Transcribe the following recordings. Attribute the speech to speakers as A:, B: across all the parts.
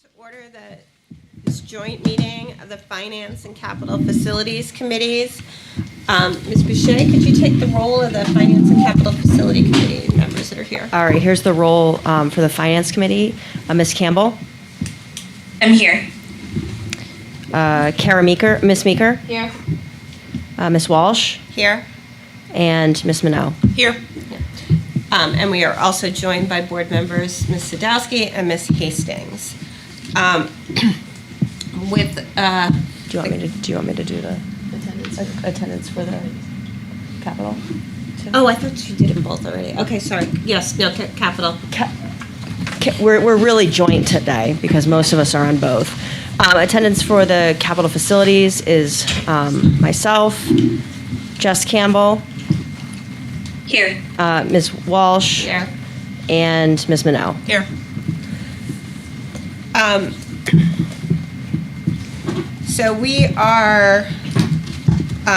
A: To order this joint meeting of the Finance and Capital Facilities Committees. Ms. Boucher, could you take the role of the Finance and Capital Facility Committee members that are here?
B: All right, here's the role for the Finance Committee. Ms. Campbell?
C: I'm here.
B: Ms. Meeker?
C: Here.
B: Ms. Walsh?
A: Here.
B: And Ms. Minot?
A: Here. And we are also joined by board members, Ms. Sadowski and Ms. Hastings. With
B: Do you want me to do the attendance for the Capitol?
A: oh, I thought you did them both already. Okay, sorry. Yes, no, Capital.
B: We're really joint today because most of us are on both. Attendance for the Capitol facilities is myself, Jess Campbell,
C: Here.
B: Ms. Walsh,
A: Here.
B: and Ms. Minot.
A: Here. So we are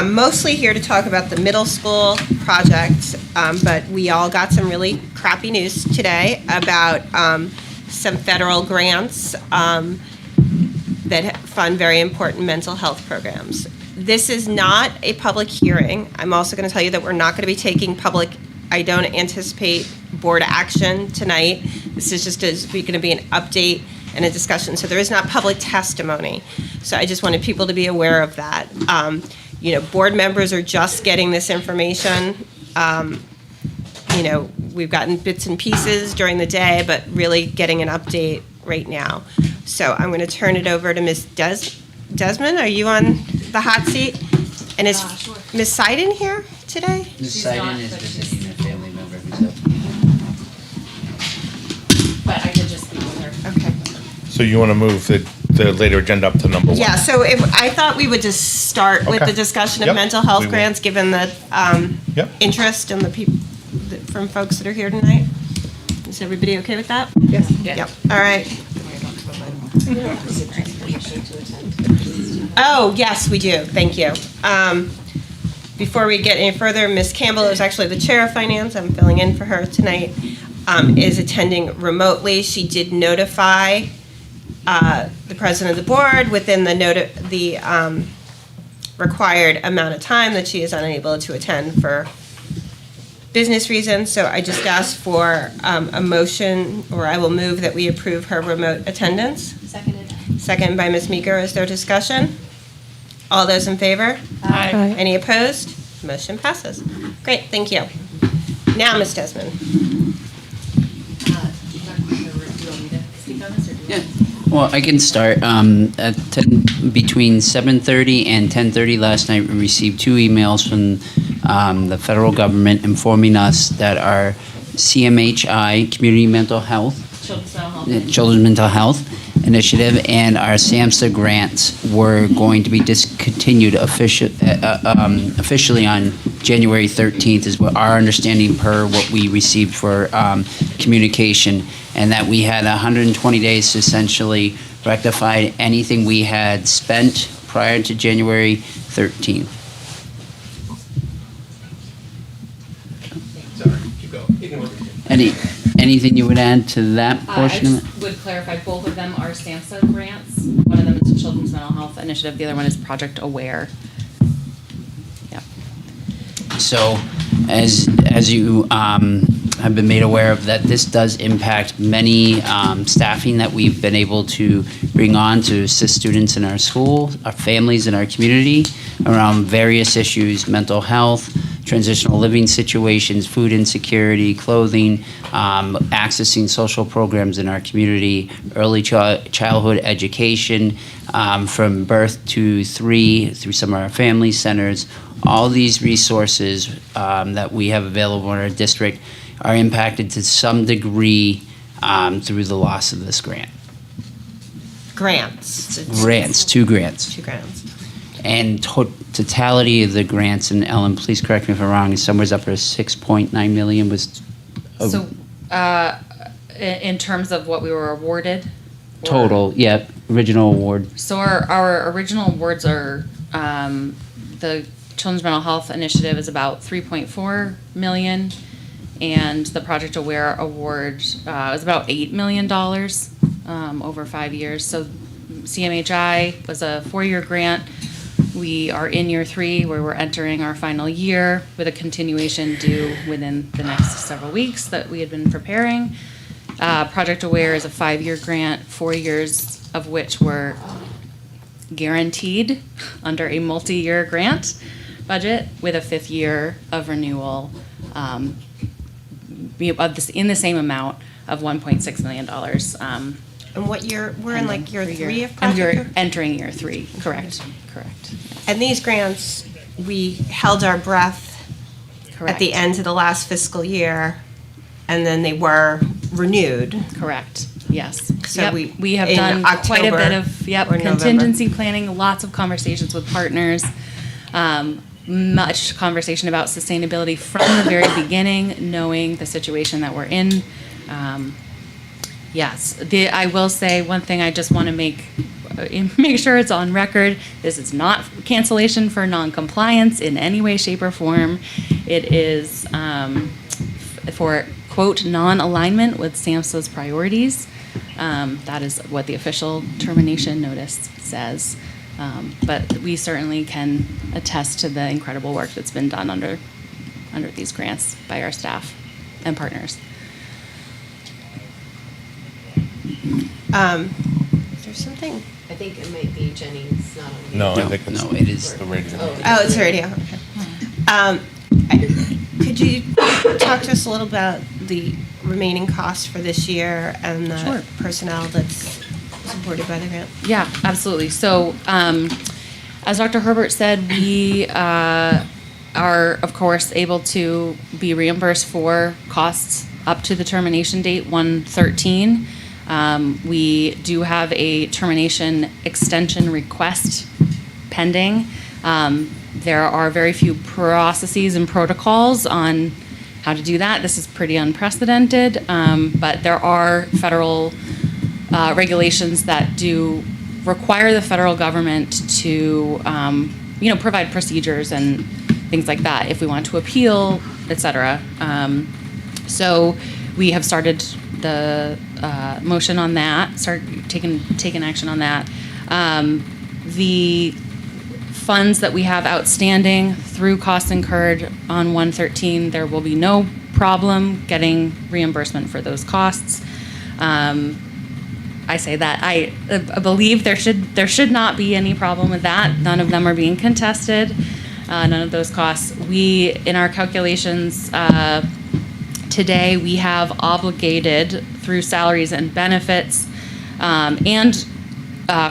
A: mostly here to talk about the middle school project, but we all got some really crappy news today about some federal grants that fund very important mental health programs. This is not a public hearing. I'm also going to tell you that we're not going to be taking I don't anticipate board action tonight. This is just going to be an update and a discussion. So there is not public testimony. So I just wanted people to be aware of that. Board members are just getting this information. We've gotten bits and pieces during the day, but really getting an update right now. So I'm going to turn it over to Ms. Desmond. Are you on the hot seat? And is
C: Sure.
A: Ms. Seiden here today?
D: Ms. Seiden is visiting a family member who's up.
C: But I did just speak with her.
A: Okay.
E: So you want to move the later agenda up to number one?
A: Yeah, so I thought we would just start with
E: Okay.
A: the discussion of
E: Yep,
A: mental health
E: we will.
A: grants, given the
E: Yep.
A: interest and the people, from folks that are here tonight. Is everybody okay with that?
C: Yes.
A: Yep, all right. Oh, yes, we do, thank you. Before we get any further, Ms. Campbell is actually the chair of finance, I'm filling in for her tonight, is attending remotely. She did notify the president of the board within the required amount of time that she is unable to attend for business reasons. So I just asked for a motion, or I will move that we approve her remote attendance.
C: Seconded.
A: Second by Ms. Meeker. Is there discussion? All those in favor?
B: Aye.
A: Any opposed? Motion passes. Great, thank you. Now, Ms. Desmond.
D: Yeah. Well, I can start. Between 7:30 and 10:30 last night, we received 2 emails from the federal government informing us that our CMHI, Community Mental Health, Children's Mental Health Initiative, and our SAMHSA grants were going to be discontinued officially on January 13th, is what our understanding per what we received for communication, and that we had 120 days to essentially rectify anything we had spent prior to January 13th.
E: Sorry, keep going.
D: Anything you would add to that
F: I
D: portion of it?
F: just would clarify, both of them are SAMHSA grants. One of them is the Children's Mental Health Initiative, the other one is Project Aware. Yeah.
D: So, as you have been made aware of, that this does impact many staffing that we've been able to bring on to assist students in our school, our families in our community, around various issues: mental health, transitional living situations, food insecurity, clothing, accessing social programs in our community, early childhood education, from birth to 3 through some of our family centers. All these resources that we have available in our district are impacted to some degree through the loss of this grant.
A: Grants.
D: Grants, 2 grants.
A: 2 grants.
D: And totality of the grants, and Ellen, please correct me if I'm wrong, is somewhere up to 6.9 million was
F: So, in terms of what we were awarded? or-
D: total, yeah, original award.
F: So our original awards are, the Children's Mental Health Initiative is about 3.4 million, and the Project Aware award is about $8 million. over 5 years. So CMHI was a 4-year grant. We are in year 3, where we're entering our final year with a continuation due within the next several weeks that we had been preparing. Project Aware is a 5-year grant, 4 years of which were guaranteed under a multi-year grant budget with a 5th year of renewal in the same amount of $1.6 million.
A: And what year, we're in like year 3 of
F: And
A: Project
F: we're
A: Aware?
F: entering year 3, correct.
A: And these grants, we held our breath at the end of the last fiscal year, and then they were renewed.
F: Correct, yes.
A: So
F: Yep, we have
A: in
F: done quite a bit
A: October
F: of,
A: or November.
F: contingency planning, lots of conversations with partners, much conversation about sustainability from the very beginning, knowing the situation that we're in. Yes, I will say one thing I just want to make sure it's on record. This is not cancellation for non-compliance in any way, shape, or form. It is for, quote, non-alignment with SAMHSA's priorities. That is what the official termination notice says. But we certainly can attest to the incredible work that's been done under these grants by our staff and partners.
A: There's something,
G: I think it might be Jenny's not on.
E: No, I
D: No,
E: think it's
D: no, it is.
E: the radio.
A: oh, it's radio, okay. Could you talk to us a little about the remaining costs for this year and
F: Sure.
A: the personnel that's supported by the grant?
F: Yeah, absolutely. So, as Dr. Herbert said, we are, of course, able to be reimbursed for costs up to the termination date, 1/13. We do have a termination extension request pending. There are very few processes and protocols on how to do that. This is pretty unprecedented, but there are federal regulations that do require the federal government to, provide procedures and things like that if we want to appeal, et cetera. So we have started the motion on that, taking action on that. The funds that we have outstanding through costs incurred on 1/13, there will be no problem getting reimbursement for those costs. I say that I believe there should not be any problem with that. None of them are being contested. None of those costs. We, in our calculations today, we have obligated through salaries and benefits and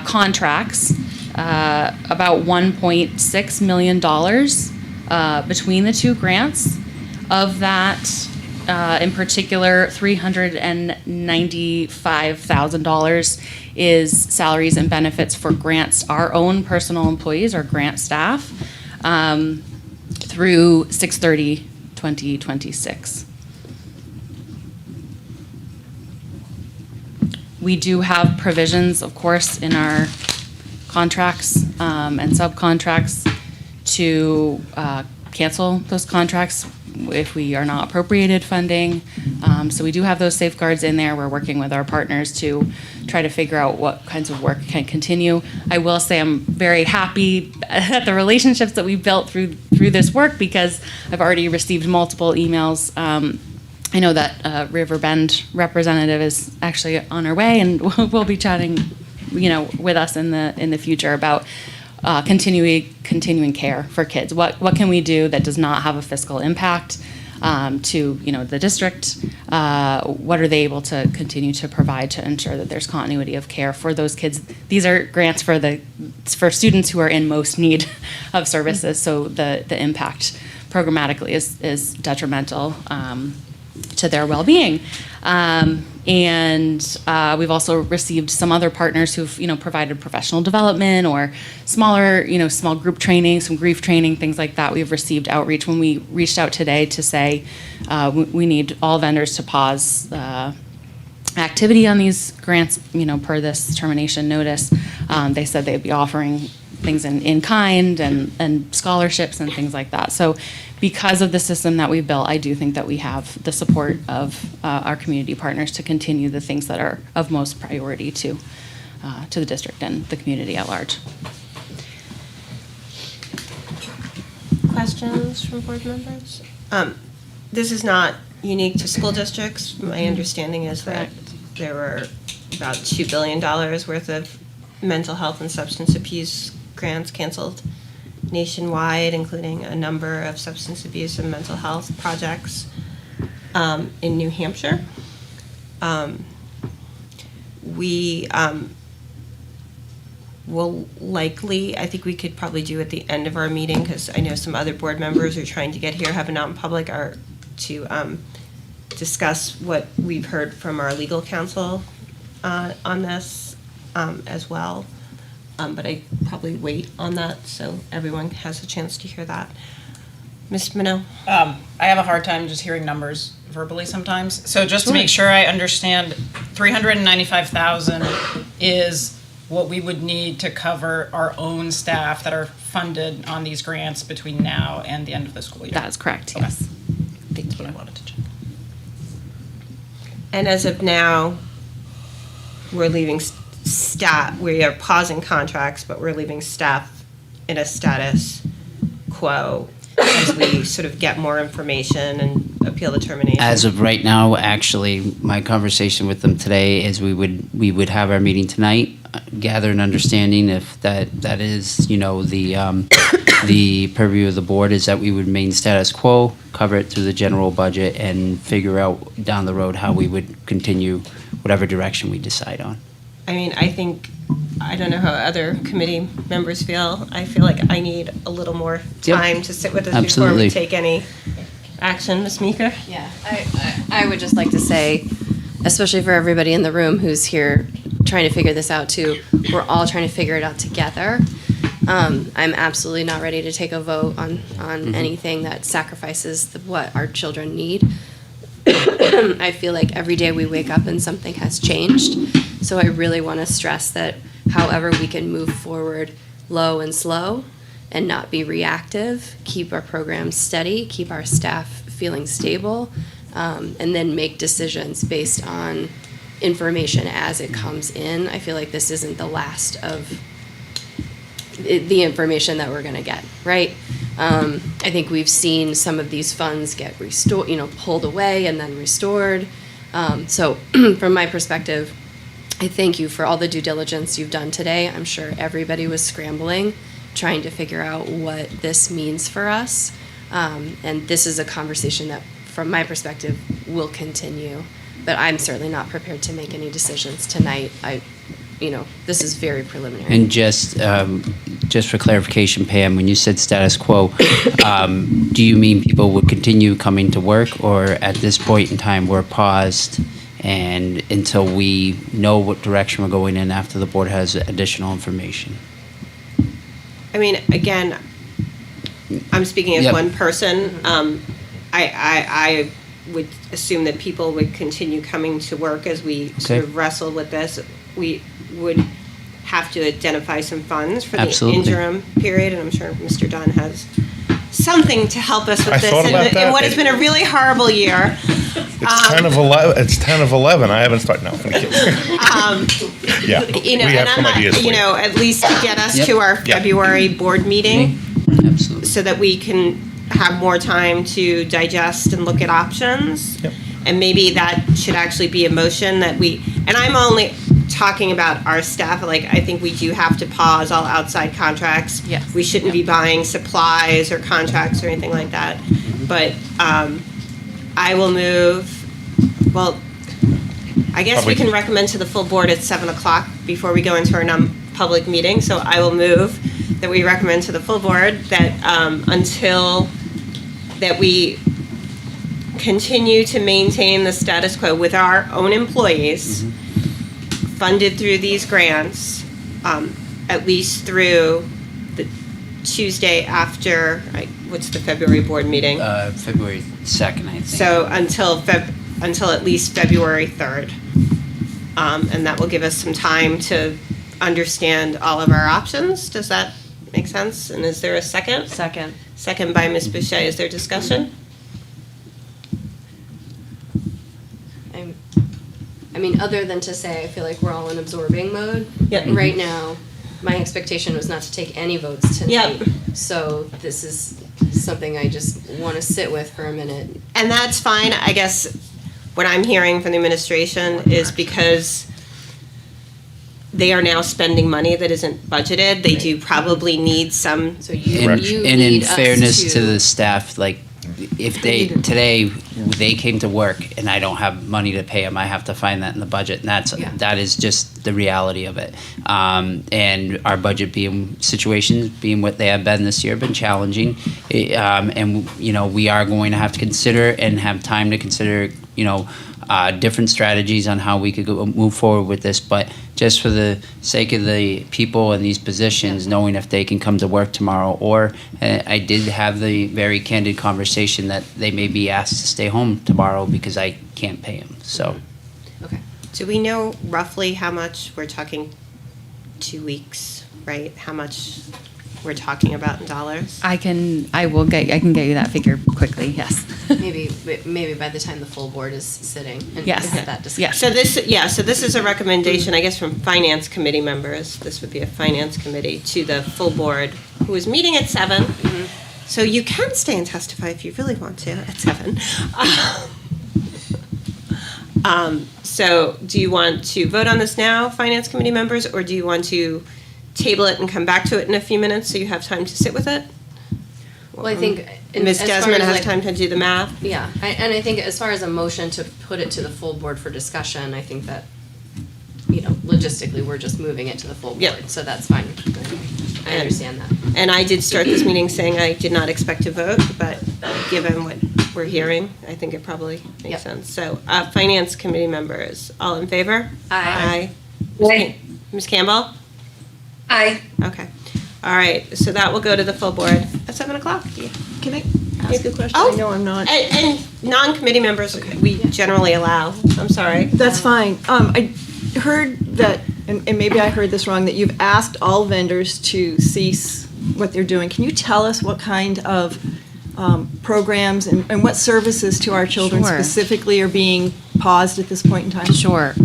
F: contracts about $1.6 million between the two grants. Of that, in particular, $395,000 is salaries and benefits for grants, our own personal employees, our grant staff, through 6/30/2026. We do have provisions, of course, in our contracts and subcontracts to cancel those contracts if we are not appropriated funding. So we do have those safeguards in there. We're working with our partners to try to figure out what kinds of work can continue. I will say I'm very happy at the relationships that we've built through this work, because I've already received multiple emails. I know that Riverbend representative is actually on her way, and we'll be chatting, with us in the future about continuing care for kids. What can we do that does not have a fiscal impact to the district? What are they able to continue to provide to ensure that there's continuity of care for those kids? These are grants for students who are in most need of services, so the impact programmatically is detrimental to their well-being. And we've also received some other partners who've, provided professional development or smaller, small group training, some grief training, things like that. We've received outreach when we reached out today to say we need all vendors to pause activity on these grants, per this termination notice. They said they'd be offering things in kind and scholarships and things like that. So because of the system that we've built, I do think that we have the support of our community partners to continue the things that are of most priority to the district and the community at large.
A: Questions from board members? This is not unique to school districts. My understanding is that there were about $2 billion worth of mental health and substance abuse grants canceled nationwide, including a number of substance abuse and mental health projects in New Hampshire. We will likely, I think we could probably do at the end of our meeting, because I know some other board members are trying to get here, have it out in public, are to discuss what we've heard from our legal counsel on this as well. But I probably wait on that so everyone has a chance to hear that. Ms. Minot?
H: I have a hard time just hearing numbers verbally sometimes. So just to make sure I understand, 395,000 is what we would need to cover our own staff that are funded on these grants between now and the end of the school year.
F: That is correct,
H: Okay.
F: yes.
H: That's what I wanted to check.
A: And as of now, we're leaving staff, we are pausing contracts, but we're leaving staff in a status quo as we sort of get more information and appeal the termination.
D: As of right now, actually, my conversation with them today is we would have our meeting tonight, gather an understanding if that is, you know, the purview of the board is that we would remain status quo, cover it through the general budget, and figure out down the road how we would continue whatever direction we decide on.
A: I mean, I don't know how other committee members feel. I feel like I need a little more time to sit with this before
D: Absolutely.
A: we take any action. Ms. Meeker?
G: Yeah, I would just like to say, especially for everybody in the room who's here trying to figure this out too, we're all trying to figure it out together. I'm absolutely not ready to take a vote on anything that sacrifices what our children need. I feel like every day we wake up and something has changed. So I really want to stress that however we can move forward low and slow and not be reactive, keep our programs steady, keep our staff feeling stable, and then make decisions based on information as it comes in. I feel like this isn't the last of the information that we're going to get, right? I think we've seen some of these funds get restored, pulled away and then restored. So from my perspective, I thank you for all the due diligence you've done today. I'm sure everybody was scrambling, trying to figure out what this means for us. And this is a conversation that, from my perspective, will continue. But I'm certainly not prepared to make any decisions tonight. This is very preliminary.
D: And just for clarification, Pam, when you said status quo, do you mean people would continue coming to work, or at this point in time we're paused and until we know what direction we're going in after the board has additional information?
A: I mean, again, I'm speaking as
D: Yep.
A: one person. I would assume that people would continue coming to work as we sort of wrestle with this. We would have to identify some funds for the
D: Absolutely.
A: interim period, and I'm sure Mr. Dunn has something to help us with
E: I
A: this
E: thought about
A: in
E: that.
A: what has been a really horrible year.
E: It's 10 of 11. It's 10 of 11. I haven't started. No, I'm kidding. Yeah, we
A: And
E: have
A: I'm
E: some
A: not,
E: ideas for you.
A: at least get us
D: Yep.
A: to our
E: Yep.
A: February board meeting,
D: Absolutely.
A: so that we can have more time to digest and look at options.
E: Yep.
A: And maybe that should actually be a motion that and I'm only talking about our staff, I think we do have to pause all outside contracts.
F: Yes.
A: We shouldn't be buying supplies or contracts or anything like that. But I will move, I guess we
E: Probably.
A: can recommend to the full board at 7:00 before we go into our non-public meeting. So I will move that we recommend to the full board that that we continue to maintain the status quo with our own employees, funded through these grants, at least through the Tuesday after, what's the February board meeting?
D: February 2nd, I think.
A: So until at least February 3rd. And that will give us some time to understand all of our options. Does that Makes sense? And is there a second?
B: Second.
A: Second by Ms. Boucher. Is there discussion?
G: I mean, other than to say, I feel like we're all in absorbing mode.
A: Yep.
G: Right now, my expectation was not to take any votes tonight.
A: Yep.
G: So this is something I just want to sit with for a minute.
A: And that's fine. I guess what I'm hearing from the administration is because they are now spending money that isn't budgeted, they do probably need some,
G: So you,
D: And,
G: you
D: and in
G: need us
D: fairness to the staff, like, if today, they came to work and I don't have money to pay them, I have to find that in the budget, and
G: Yeah.
D: that is just the reality of it. And our budget situations being what they have been this year, have been challenging. And, we are going to have to consider and have time to consider, different strategies on how we could move forward with this, but just for the sake of the people in these positions, knowing if they can come to work tomorrow, or I did have the very candid conversation that they may be asked to stay home tomorrow because I can't pay them, so.
G: Okay.
A: do we know roughly how much, we're talking 2 weeks, right? How much we're talking about in dollars?
F: I can get you that figure quickly, yes.
G: Maybe by the time the full board is sitting and
F: Yes.
G: have that discussion.
F: Yes.
A: So this is a recommendation, I guess, from finance committee members. This would be a finance committee to the full board, who is meeting at 7. So you can stay and testify if you really want to at 7. So do you want to vote on this now, finance committee members, or do you want to table it and come back to it in a few minutes so you have time to sit with it?
G: Well, I think.
A: Ms.
G: as far
A: Desmond
G: as,
A: has
G: like,
A: time to do the math.
G: Yeah, and I think as far as a motion to put it to the full board for discussion, I think that, logistically, we're just moving it to the full
A: Yep.
G: board, so that's fine. I understand that.
A: And I did start this meeting saying I did not expect to vote, but given what we're hearing, I think it probably makes
G: Yep.
A: sense. So, finance committee members, all in favor?
G: Aye.
C: Aye.
A: Ms. Campbell?
C: Aye.
A: Okay. All right, so that will go to the full board at 7 o'clock.
I: Can I ask a question?
A: Oh.
I: I know I'm not.
A: And non-committee members, we generally allow. I'm sorry.
I: That's fine. I heard that, and maybe I heard this wrong, that you've asked all vendors to cease what they're doing. Can you tell us what kind of programs and what services to our children
F: Sure.
I: specifically are being paused at this point in time?
F: Sure.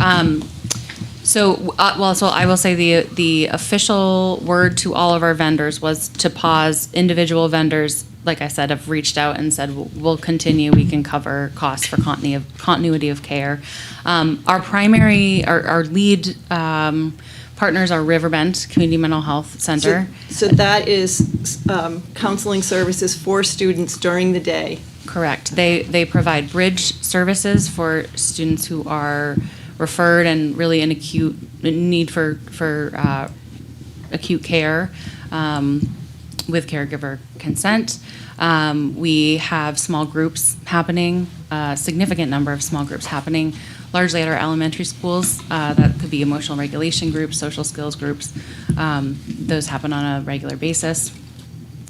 F: So I will say the official word to all of our vendors was to pause. Individual vendors, like I said, have reached out and said, we'll continue, we can cover costs for continuity of care. Our lead partners are Riverbend Community Mental Health Center.
I: So that is counseling services for students during the day.
F: Correct. They provide bridge services for students who are referred and really in acute need for acute care with caregiver consent. We have small groups happening, a significant number of small groups happening, largely at our elementary schools. That could be emotional regulation groups, social skills groups. Those happen on a regular basis.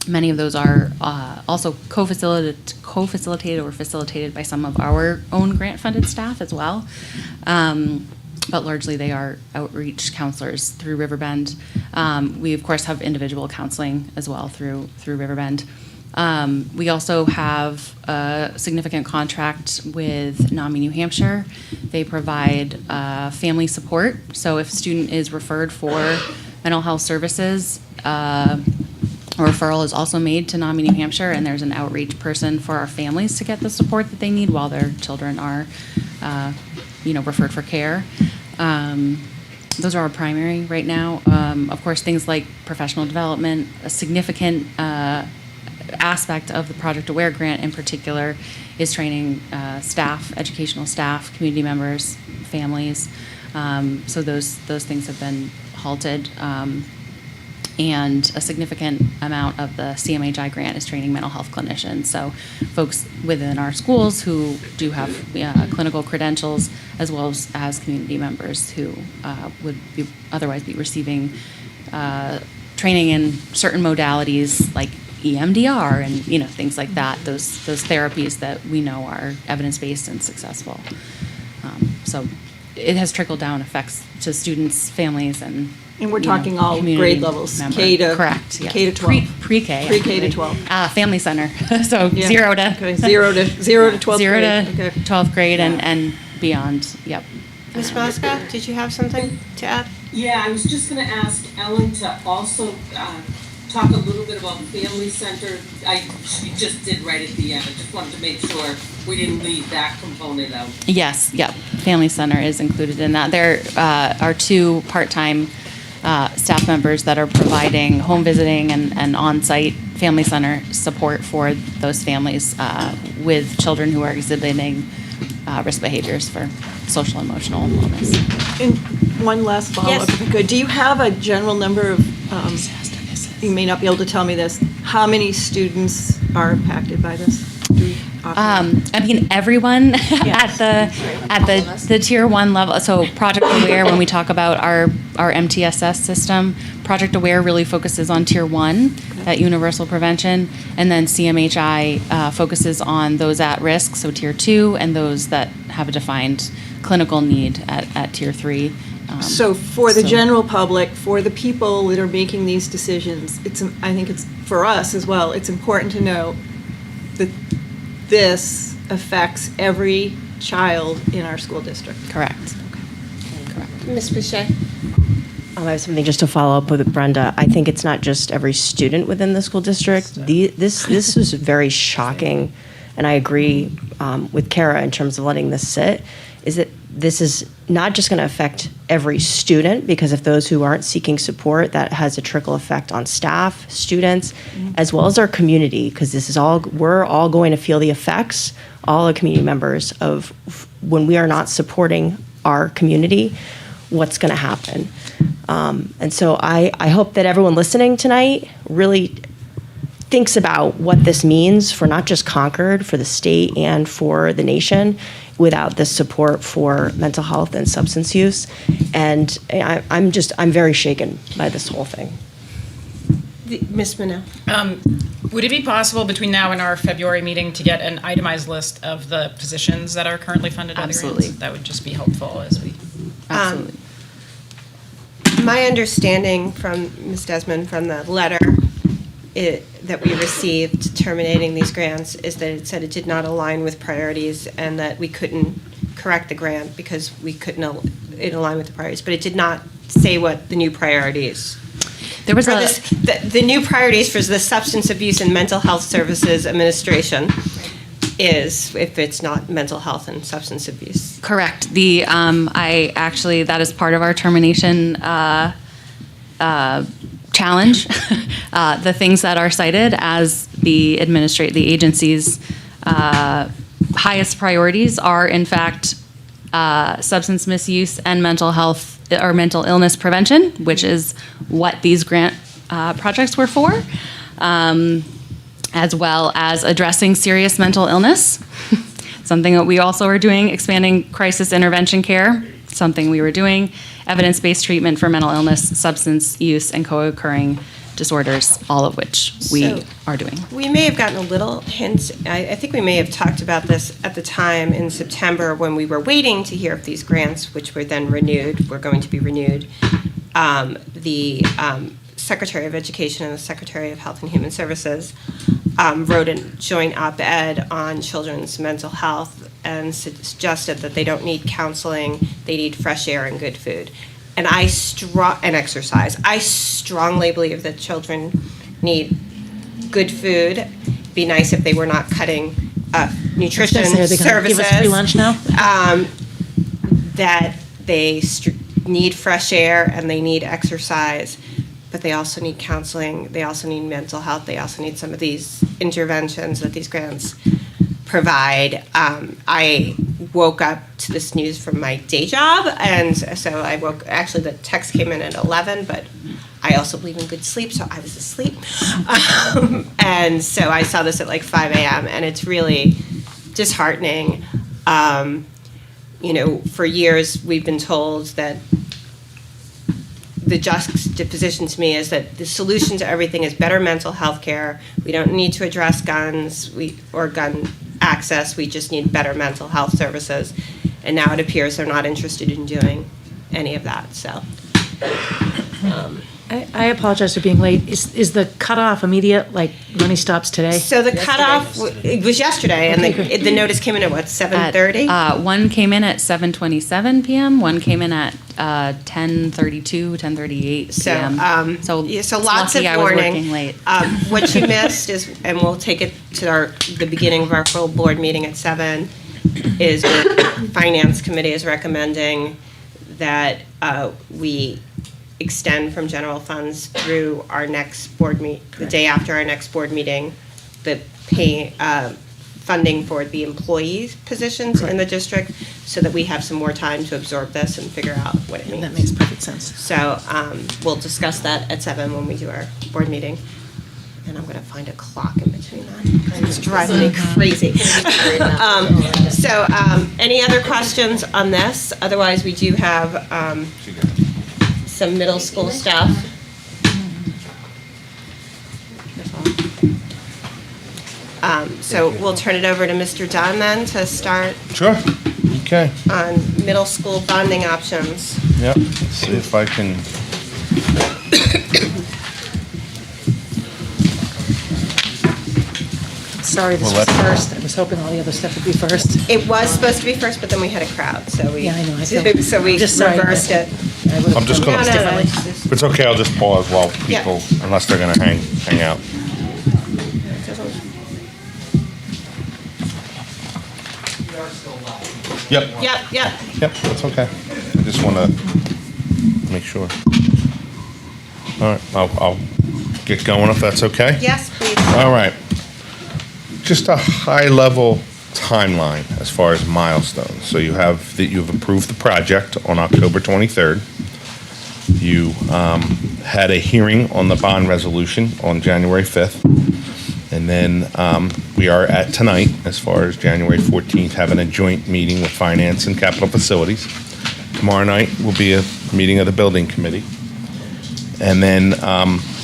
F: Many of those are also co-facilitated or facilitated by some of our own grant-funded staff as well. But largely they are outreach counselors through Riverbend. We, of course, have individual counseling as well through Riverbend. We also have a significant contract with NAMI New Hampshire. They provide family support. So if a student is referred for mental health services, a referral is also made to NAMI New Hampshire, and there's an outreach person for our families to get the support that they need while their children are, referred for care. Those are our primary right now. Of course, things like professional development, a significant aspect of the Project Aware grant in particular is training staff, educational staff, community members, families. So those things have been halted. And a significant amount of the CMHI grant is training mental health clinicians. So folks within our schools who do have clinical credentials, as well as community members who would otherwise be receiving training in certain modalities like EMDR and things like that. Those therapies that we know are evidence-based and successful. So it has trickled down effects to students, families, and
I: And we're talking all
F: community
I: grade levels,
F: member.
I: K to.
F: Correct, yes.
I: K to 12.
F: Pre-K.
I: Pre-K to
F: actually.
I: 12.
F: Family center, so
I: Yeah.
F: zero to.
I: Okay, zero to 12th
F: Zero
I: grade.
F: to
I: Okay.
F: 12th grade and beyond, yep.
A: Ms. Mosca, did you have something to add?
J: Yeah, I was just going to ask Ellen to also talk a little bit about Family Center. She just did right at the end. I just wanted to make sure we didn't leave that component out.
F: Yes, yep. Family Center is included in that. There are 2 part-time staff members that are providing home visiting and on-site Family Center support for those families with children who are exhibiting risk behaviors for social and emotional wellness.
I: And one last follow-up,
A: Yes.
I: if I could. Do you have a general number of, you may not be able to tell me this, how many students are impacted by this?
F: I mean, everyone at the tier 1 level. So Project Aware, when we talk about our MTSS system, Project Aware really focuses on tier 1, that universal prevention, and then CMHI focuses on those at risk, so tier 2, and those that have a defined clinical need at tier 3.
I: So for the general public, for the people that are making these decisions, I think it's, for us as well, it's important to know that this affects every child in our school district.
F: Correct.
A: Ms. Boucher?
B: I have something just to follow up with Brenda. I think it's not just every student within the school district. This is very shocking, and I agree with Kara in terms of letting this sit, is that this is not just going to affect every student, because if those who aren't seeking support, that has a trickle effect on staff, students, as well as our community, because we're all going to feel the effects, all the community members, of when we are not supporting our community, what's going to happen. And so I hope that everyone listening tonight really thinks about what this means for not just Concord, for the state and for the nation, without the support for mental health and substance use. And I'm very shaken by this whole thing.
A: Ms. Minell?
H: Would it be possible between now and our February meeting to get an itemized list of the positions that are currently funded by the grants?
F: Absolutely.
H: That would just be helpful as we.
F: Absolutely.
A: My understanding from Ms. Desmond from the letter that we received terminating these grants is that it said it did not align with priorities and that we couldn't correct the grant because it aligned with the priorities, but it did not say what the new priorities.
F: There was
A: The new priorities for the Substance Abuse and Mental Health Services Administration is if it's not mental health and substance abuse.
F: Correct. That is part of our termination challenge. The things that are cited as the agency's highest priorities are, in fact, substance misuse and mental health or mental illness prevention, which is what these grant projects were for. As well as addressing serious mental illness, something that we also are doing, expanding crisis intervention care, something we were doing, evidence-based treatment for mental illness, substance use, and co-occurring disorders, all of which we are doing.
A: We may have gotten a little hint, I think we may have talked about this at the time in September when we were waiting to hear if these grants, which were then renewed, were going to be renewed. The Secretary of Education and the Secretary of Health and Human Services wrote a joint op-ed on children's mental health and suggested that they don't need counseling, they need fresh air and good food. And and exercise. I strongly believe that children need good food. It'd be nice if they were not cutting nutrition services.
K: Give us free lunch now?
A: That they need fresh air and they need exercise, but they also need counseling, they also need mental health, they also need some of these interventions that these grants provide. I woke up to this news from my day job, and so actually the text came in at 11, but I also believe in good sleep, so I was asleep. And so I saw this at like 5 a.m., and it's really disheartening. For years we've been told that the juxtaposition to me is that the solution to everything is better mental health care. We don't need to address guns or gun access. We just need better mental health services. And now it appears they're not interested in doing any of that. So
K: I apologize for being late. Is the cutoff immediate, like money stops today?
A: So the cutoff, it was yesterday, and the notice came in at what, 7:30?
F: One came in at 7:27 p.m. One came in at 10:32, 10:38 p.m.
A: So
F: it's
A: lots of
F: lucky I was
A: warning.
F: working late.
A: What you missed is, and we'll take it to the beginning of our full board meeting at 7, is the Finance Committee is recommending that we extend from general funds through our next board the day after our next board meeting, the funding for the employees' positions in the district, so that we have some more time to absorb this and figure out what it means.
K: That makes perfect sense.
A: So we'll discuss that at 7 when we do our board meeting. And I'm going to find a clock in between that. It's driving me crazy. Any other questions on this? Otherwise, we do have some middle school stuff. So we'll turn it over to Mr. Dunn then to start
E: Sure. Okay.
A: on middle school bonding options.
E: Yep. Let's see if I can.
K: Sorry, this
E: Well,
K: was
E: let's-
K: first. I was hoping all the other stuff would be first.
A: It was supposed to be first, but then we had a crowd, so we
K: Yeah, I know, I feel-
A: so we
K: Just sorry,
A: reversed it.
K: I would've
E: I'm just
K: done
E: gonna-
K: this
A: No, no, no,
K: differently.
A: it's just-
E: If it's okay, I'll just pause while
A: Yeah.
E: people, unless they're gonna hang out. Yep.
A: Yep.
E: Yep, that's okay. I just want to make sure. All right, I'll get going if that's okay.
A: Yes, please.
E: All right. Just a high-level timeline as far as milestones. So you've approved the project on October 23rd. You had a hearing on the bond resolution on January 5th. And then we are at tonight, as far as January 14th, having a joint meeting with Finance and Capital Facilities. Tomorrow night will be a meeting of the Building Committee. And then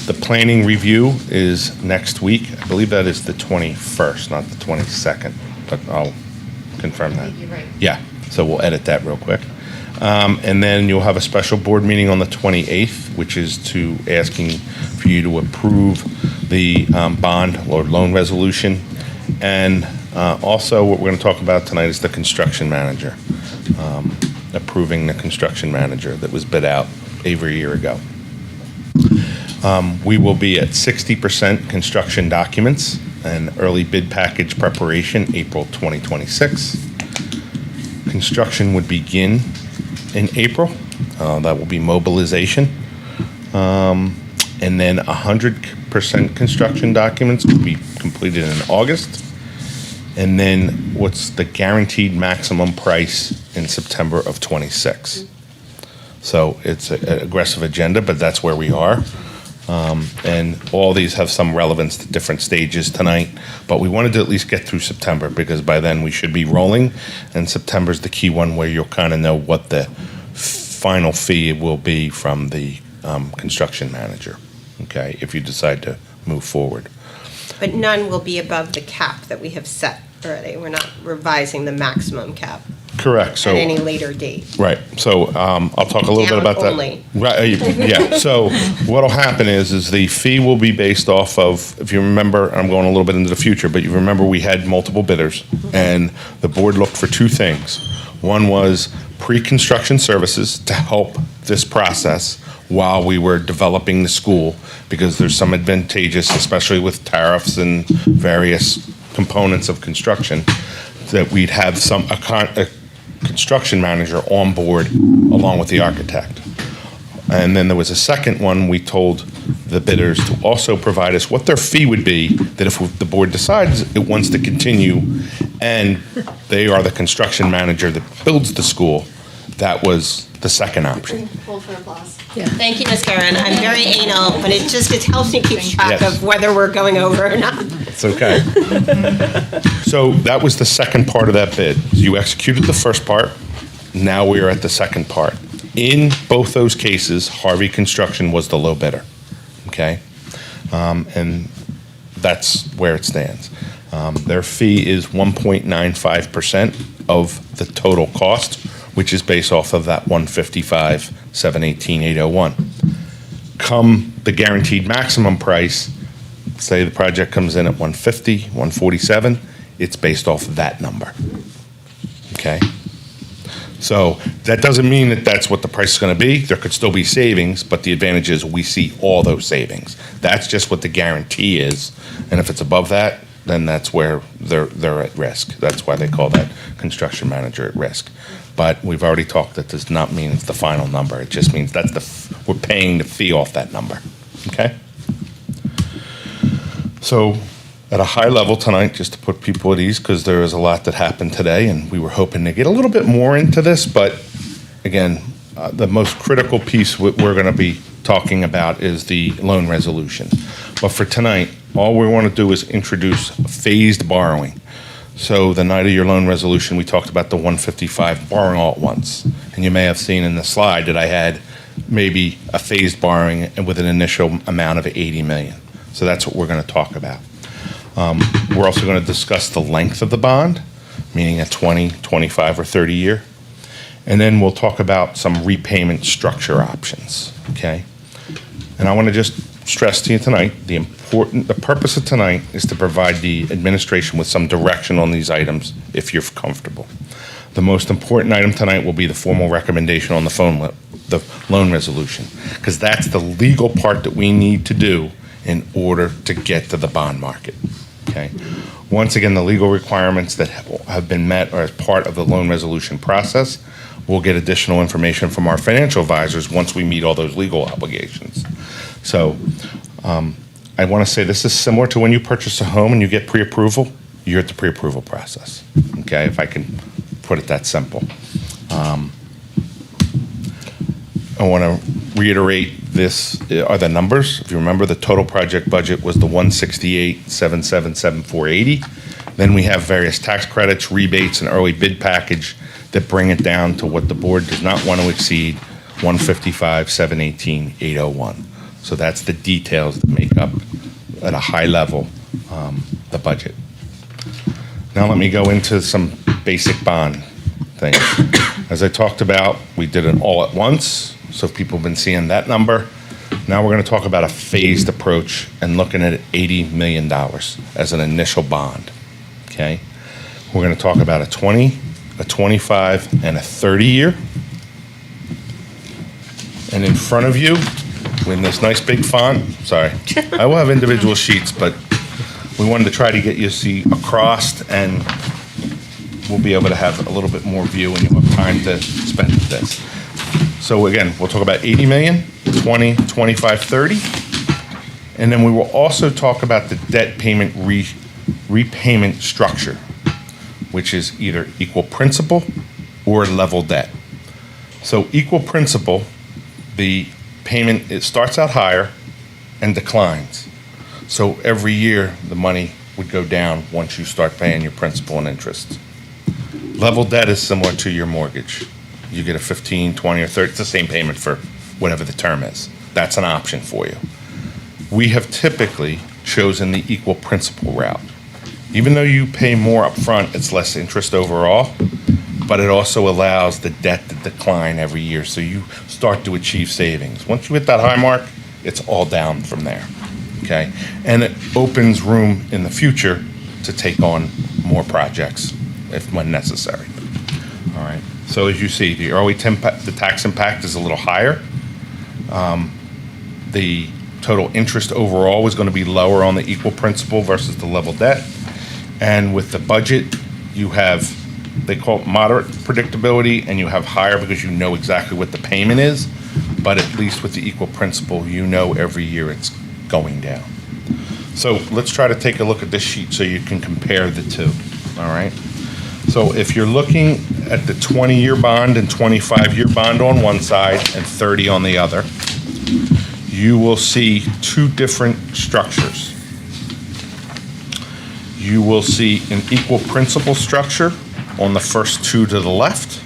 E: the planning review is next week. I believe that is the 21st, not the 22nd, but I'll confirm that. You're right. Yeah, so we'll edit that real quick. And then you'll have a special board meeting on the 28th, which is asking for you to approve the bond or loan resolution. And also, what we're going to talk about tonight is the construction manager, approving the construction manager that was bid out over a year ago. We will be at 60% construction documents and early bid package preparation, April 2026. Construction would begin in April. That will be mobilization. And then 100% construction documents will be completed in August. And then what's the guaranteed maximum price in September of 26. So it's an aggressive agenda, but that's where we are. And all these have some relevance to different stages tonight, but we wanted to at least get through September because by then we should be rolling, and September's the key one where you'll kind of know what the final fee will be from the construction manager, okay, if you decide to move forward.
A: But none will be above the cap that we have set already. We're not revising the maximum cap
E: Correct. So
A: at any later date.
E: Right. So I'll talk a little bit
A: Down
E: about that.
A: only.
E: Right. Yeah. So what'll happen is the fee will be based off of, if you remember, I'm going a little bit into the future, but you remember we had multiple bidders, and the board looked for two things. One was pre-construction services to help this process while we were developing the school, because there's some advantageous, especially with tariffs and various components of construction, that we'd have a construction manager on board along with the architect. And then there was a second one, we told the bidders to also provide us what their fee would be, that if the board decides it wants to continue and they are the construction manager that builds the school, that was the second option.
G: Hold for applause.
A: Thank you, Ms. Karen. I'm very anal, but it helps me keep track
E: Yes.
A: of whether we're going over or not.
E: It's okay. So that was the second part of that bid. You executed the first part. Now we are at the second part. In both those cases, Harvey Construction was the low bidder. Okay? And that's where it stands. Their fee is 1.95% of the total cost, which is based off of that 155,718,801. come the guaranteed maximum price, say the project comes in at 150, 147, it's based off of that number. Okay? So that doesn't mean that that's what the price is going to be. There could still be savings, but the advantage is we see all those savings. That's just what the guarantee is. And if it's above that, then that's where they're at risk. That's why they call that construction manager at risk. But we've already talked, that does not mean it's the final number. It just means that's we're paying the fee off that number. Okay? So at a high level tonight, just to put people at ease, because there is a lot that happened today, and we were hoping to get a little bit more into this, but again, the most critical piece we're going to be talking about is the loan resolution. But for tonight, all we want to do is introduce phased borrowing. So the night of your loan resolution, we talked about the 155 borrowing all at once. And you may have seen in the slide that I had maybe a phased borrowing and with an initial amount of 80 million. So that's what we're going to talk about. We're also going to discuss the length of the bond, meaning a 20, 25, or 30 year. And then we'll talk about some repayment structure options, okay? And I want to just stress to you tonight, the purpose of tonight is to provide the administration with some direction on these items if you're comfortable. The most important item tonight will be the formal recommendation on the loan resolution, because that's the legal part that we need to do in order to get to the bond market. Okay. Once again, the legal requirements that have been met are as part of the loan resolution process. We'll get additional information from our financial advisors once we meet all those legal obligations. So I want to say this is similar to when you purchase a home and you get pre-approval. You're at the pre-approval process. Okay, if I can put it that simple. I want to reiterate this are the numbers. If you remember, the total project budget was the 168,777,480. Then we have various tax credits, rebates, and early bid package that bring it down to what the board does not want to exceed 155,718,801. So that's the details that make up at a high level the budget. Now let me go into some basic bond things. As I talked about, we did it all at once. So if people have been seeing that number, now we're going to talk about a phased approach and looking at $80 million as an initial bond, okay? We're going to talk about a 20, a 25, and a 30 year. And in front of you, in this nice big font, sorry, I will have individual sheets, but we wanted to try to get you to see across, and we'll be able to have a little bit more view and you'll have time to spend with this. So again, we'll talk about 80 million, 20, 25, 30. And then we will also talk about the debt payment repayment structure, which is either equal principal or level debt. So equal principal, the payment, it starts out higher and declines. So every year, the money would go down once you start paying your principal and interest. Level debt is similar to your mortgage. You get a 15, 20, or 30, it's the same payment for whatever the term is. That's an option for you. We have typically chosen the equal principal route. Even though you pay more upfront, it's less interest overall, but it also allows the debt to decline every year, so you start to achieve savings. Once you hit that high mark, it's all down from there, okay? And it opens room in the future to take on more projects when necessary, all right? So as you see, the the tax impact is a little higher. The total interest overall is going to be lower on the equal principal versus the level debt. And with the budget, you have, they call it moderate predictability, and you have higher because you know exactly what the payment is. But at least with the equal principal, you know every year it's going down. So let's try to take a look at this sheet so you can compare the two, all right? So if you're looking at the 20-year bond and 25-year bond on one side and 30 on the other, you will see two different structures. You will see an equal principal structure on the first two to the left,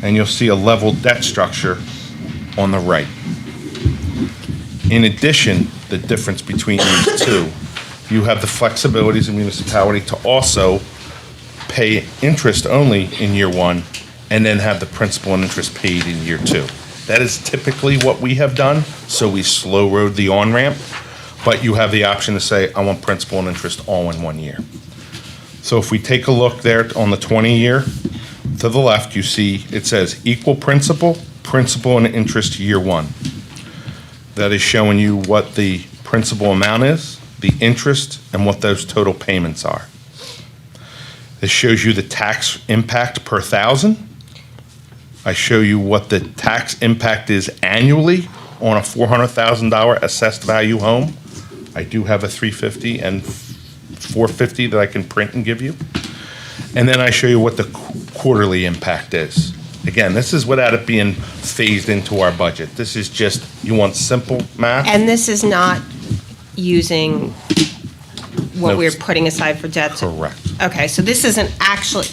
E: and you'll see a level debt structure on the right. In addition, the difference between these two, you have the flexibility as a municipality to also pay interest only in year one and then have the principal and interest paid in year two. That is typically what we have done, so we slow road the on-ramp, but you have the option to say, I want principal and interest all in 1 year. So if we take a look there on the 20-year, to the left, you see it says equal principal, principal and interest year 1. That is showing you what the principal amount is, the interest, and what those total payments are. This shows you the tax impact per thousand. I show you what the tax impact is annually on a $400,000 assessed value home. I do have a 350 and 450 that I can print and give you. And then I show you what the quarterly impact is. Again, this is without it being phased into our budget. This is just, you want simple math?
A: And this is not using what
E: No.
A: we're putting aside for debt?
E: Correct.
A: Okay, so this isn't actually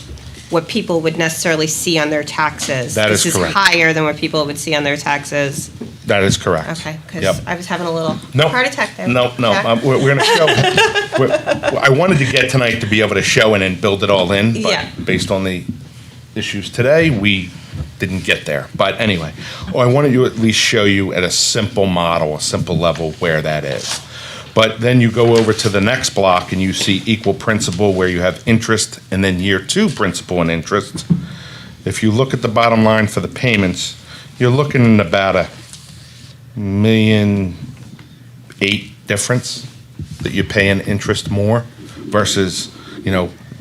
A: what people would necessarily see on their taxes?
E: That is
A: This
E: correct.
A: is higher than what people would see on their taxes?
E: That is correct.
A: Okay, because
E: Yep.
A: I was having a little
E: No.
A: heart attack there.
E: No,
A: Jack?
E: we're going to show. I wanted to get tonight to be able to show and then build it all in,
A: Yeah.
E: but based on the issues today, we didn't get there. But anyway, I wanted to at least show you at a simple model, a simple level where that is. But then you go over to the next block and you see equal principal where you have interest and then year 2 principal and interest. If you look at the bottom line for the payments, you're looking in about a $1.8 million difference that you pay in interest more versus,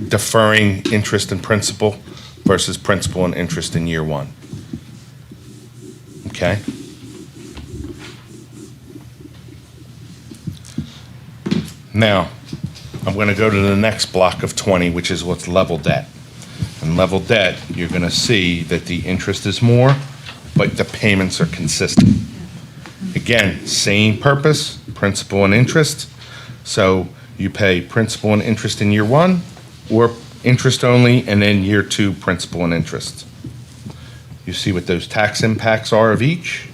E: deferring interest and principal versus principal and interest in year 1. Okay? Now, I'm going to go to the next block of 20, which is what's level debt. And level debt, you're going to see that the interest is more, but the payments are consistent. Again, same purpose, principal and interest. So you pay principal and interest in year 1, or interest only, and then year 2, principal and interest. You see what those tax impacts are of each.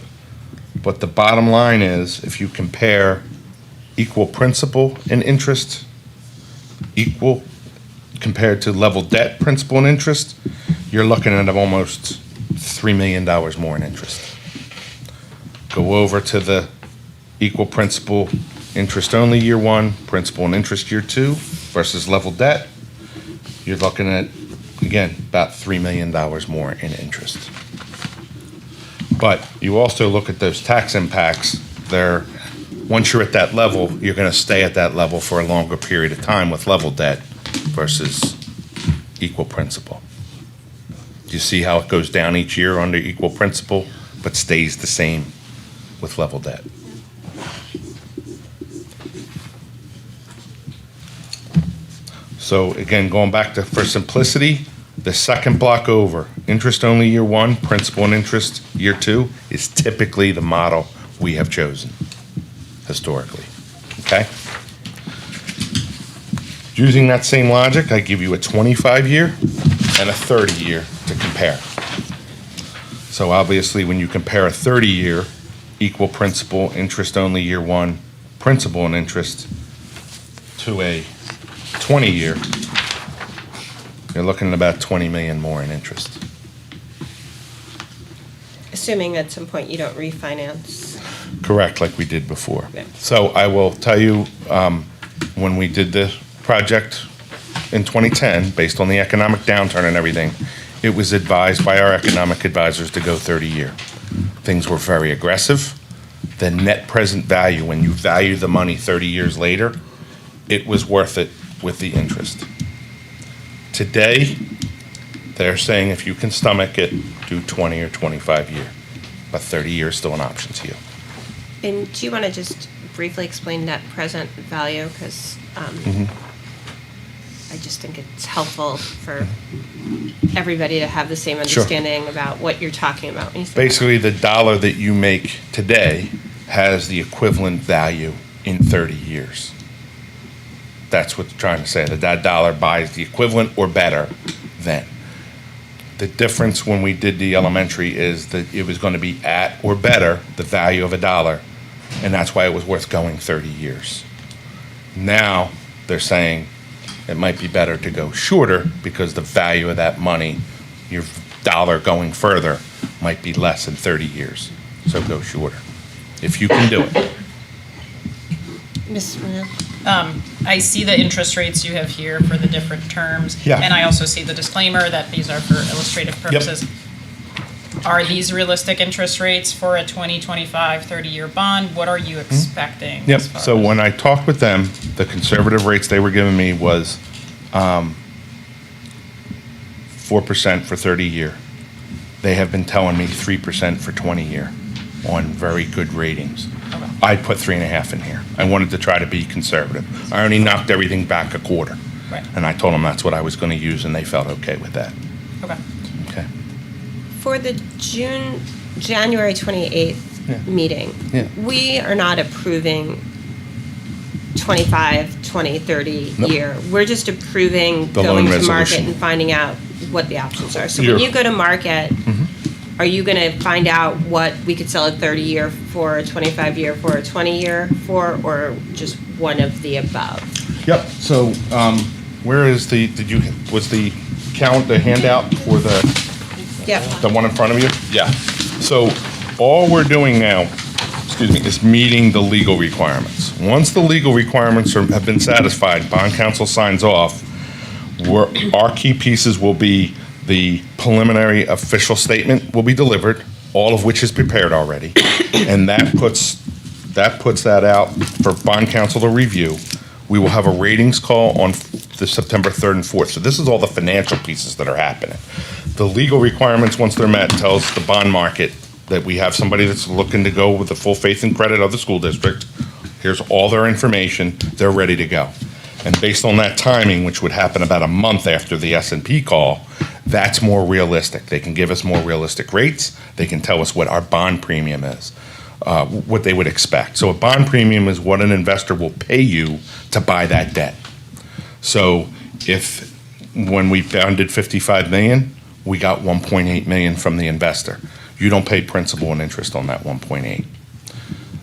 E: But the bottom line is, if you compare equal principal and interest, equal compared to level debt, principal and interest, you're looking at almost $3 million more in interest. Go over to the equal principal, interest only year 1, principal and interest year 2 versus level debt, you're looking at, again, about $3 million more in interest. But you also look at those tax impacts, once you're at that level, you're going to stay at that level for a longer period of time with level debt versus equal principal. Do you see how it goes down each year under equal principal, but stays the same with level debt? So again, going back to, for simplicity, the second block over, interest only year 1, principal and interest year 2, is typically the model we have chosen historically, okay? Using that same logic, I give you a 25-year and a 30-year to compare. So obviously, when you compare a 30-year, equal principal, interest only year 1, principal and interest, to a 20-year, you're looking at about 20 million more in interest.
A: Assuming at some point you don't refinance.
E: Correct, like we did before.
A: Yeah.
E: So I will tell you, when we did the project in 2010, based on the economic downturn and everything, it was advised by our economic advisors to go 30-year. Things were very aggressive. The net present value, when you value the money 30 years later, it was worth it with the interest. Today, they're saying if you can stomach it, do 20 or 25-year. But 30 years is still an option to you.
A: And do you want to just briefly explain net present value? Because I just think it's helpful for everybody to have the same
E: Sure.
A: understanding about what you're talking about when you say
E: Basically, the dollar that you make today has the equivalent value in 30 years. That's what they're trying to say, that dollar buys the equivalent or better then. The difference when we did the elementary is that it was going to be at or better the value of a dollar, and that's why it was worth going 30 years. Now, they're saying it might be better to go shorter because the value of that money, your dollar going further, might be less in 30 years. So go shorter, if you can do it.
A: Ms. Monroe?
H: I see the interest rates you have here for the different terms.
E: Yeah.
H: And I also see the disclaimer that these are for illustrative purposes. Are these realistic interest rates for a 20, 25, 30-year bond? What are you expecting?
E: Yep,
H: as far
E: so
H: as-
E: when I talked with them, the conservative rates they were giving me was 4% for 30-year. They have been telling me 3% for 20-year on very good ratings. I put 3.5 in here. I wanted to try to be conservative. I only knocked everything back a quarter.
H: Right.
E: And I told them that's what I was gonna use, and they felt okay with that.
H: Okay.
E: Okay.
A: For the January 28th
E: Yeah.
A: meeting,
E: Yeah.
A: we are not approving 25, 20, 30
E: Nope.
A: year. We're just approving
E: The
A: going
E: loan
A: to market
E: resolution.
A: and finding out what the options are. So when
E: You're-
A: you go to market, are you going to find out what we could sell a 30-year for, a 25-year for, a 20-year for, or just one of the above?
E: Yep, so, where is was the handout for the
A: Yep.
E: one in front of you? Yeah. So all we're doing now, is meeting the legal requirements. Once the legal requirements have been satisfied, bond counsel signs off, our key pieces will be the preliminary official statement will be delivered, all of which is prepared already, and that puts that out for bond counsel to review. We will have a ratings call on the September 3rd and 4th. So this is all the financial pieces that are happening. The legal requirements, once they're met, tells the bond market that we have somebody that's looking to go with the full faith and credit of the school district. Here's all their information. They're ready to go. And based on that timing, which would happen about a month after the S&P call, that's more realistic. They can give us more realistic rates. They can tell us what our bond premium is, what they would expect. So a bond premium is what an investor will pay you to buy that debt. So when we funded 55 million, we got 1.8 million from the investor. You don't pay principal and interest on that 1.8.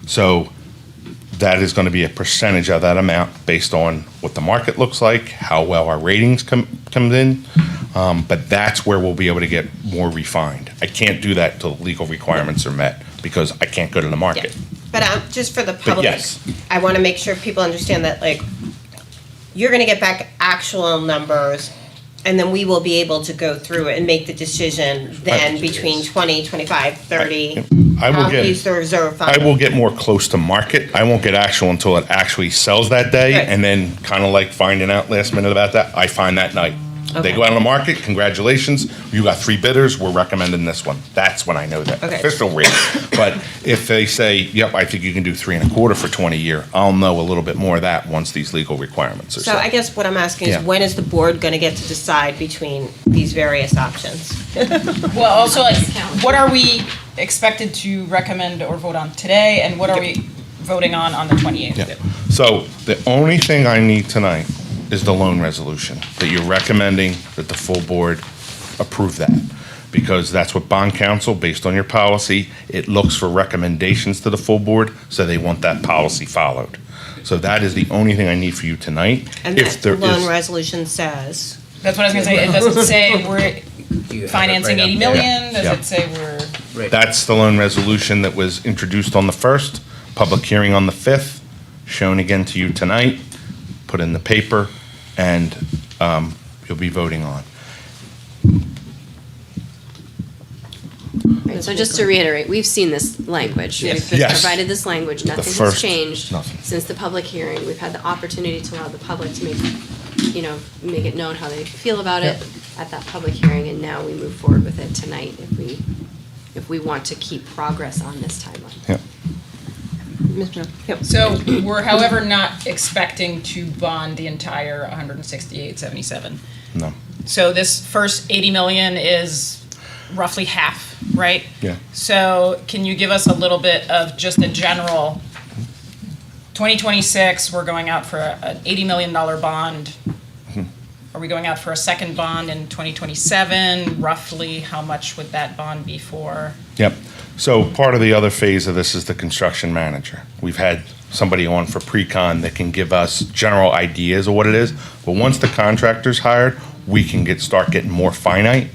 E: So that is going to be a percentage of that amount based on what the market looks like, how well our ratings come in. But that's where we'll be able to get more refined. I can't do that till legal requirements are met because I can't go to the
A: Yeah.
E: market.
A: But just for the public,
E: yes.
A: I want to make sure people understand that, like, you're going to get back actual numbers, and then we will be able to go through it and make the decision then between 20, 25, 30.
E: I will
A: how to
E: get-
A: use the reserve fund.
E: I will get more close to market. I won't get actual until it actually sells that day,
A: Right.
E: and then kind of like finding out last minute about that, I find that night. They
A: Okay.
E: go out on the market, congratulations, you got 3 bidders, we're recommending this one. That's when I know that
A: Okay.
E: official rate. But if they say, yep, I think you can do 3.25 for 20-year, I'll know a little bit more of that once these legal requirements are
A: So
E: set.
A: I guess what I'm asking
E: Yeah.
A: is, when is the board going to get to decide between these various options?
H: Well, also, like, what are we expected to recommend or vote on today, and what are we voting on the 28th?
E: Yeah. So the only thing I need tonight is the loan resolution, that you're recommending that the full board approve that. Because that's what bond counsel, based on your policy, it looks for recommendations to the full board, so they want that policy followed. So that is the only thing I need for you tonight.
A: And
E: If
A: that
E: there
A: loan
E: is-
A: resolution says,
H: That's what I was gonna say, it doesn't say we're
D: You have it
H: financing
D: right up
H: 80
D: there.
H: million, does
E: Yeah.
H: it say we're?
E: That's the loan resolution that was introduced on the 1st, public hearing on the 5th, shown again to you tonight, put in the paper, and you'll be voting on.
G: Right, so just to reiterate, we've seen this language.
A: Yes.
G: We've been
E: Yes.
G: provided this language. Nothing has
E: first-
G: changed
E: nothing.
G: since the public hearing. We've had the opportunity to allow the public to make it known how they feel about it at that public hearing, and now we move forward with it tonight if we want to keep progress on this timeline.
E: Yep.
A: Ms. Brown? Yep.
H: So we're however not expecting to bond the entire 168.77.
E: No.
H: So this first 80 million is roughly half, right?
E: Yeah.
H: So can you give us a little bit of just a general, 2026, we're going out for an $80 million bond. Are we going out for a second bond in 2027? Roughly, how much would that bond be for?
E: Yep. So part of the other phase of this is the construction manager. We've had somebody on for pre-con that can give us general ideas of what it is, but once the contractor's hired, we can start getting more finite.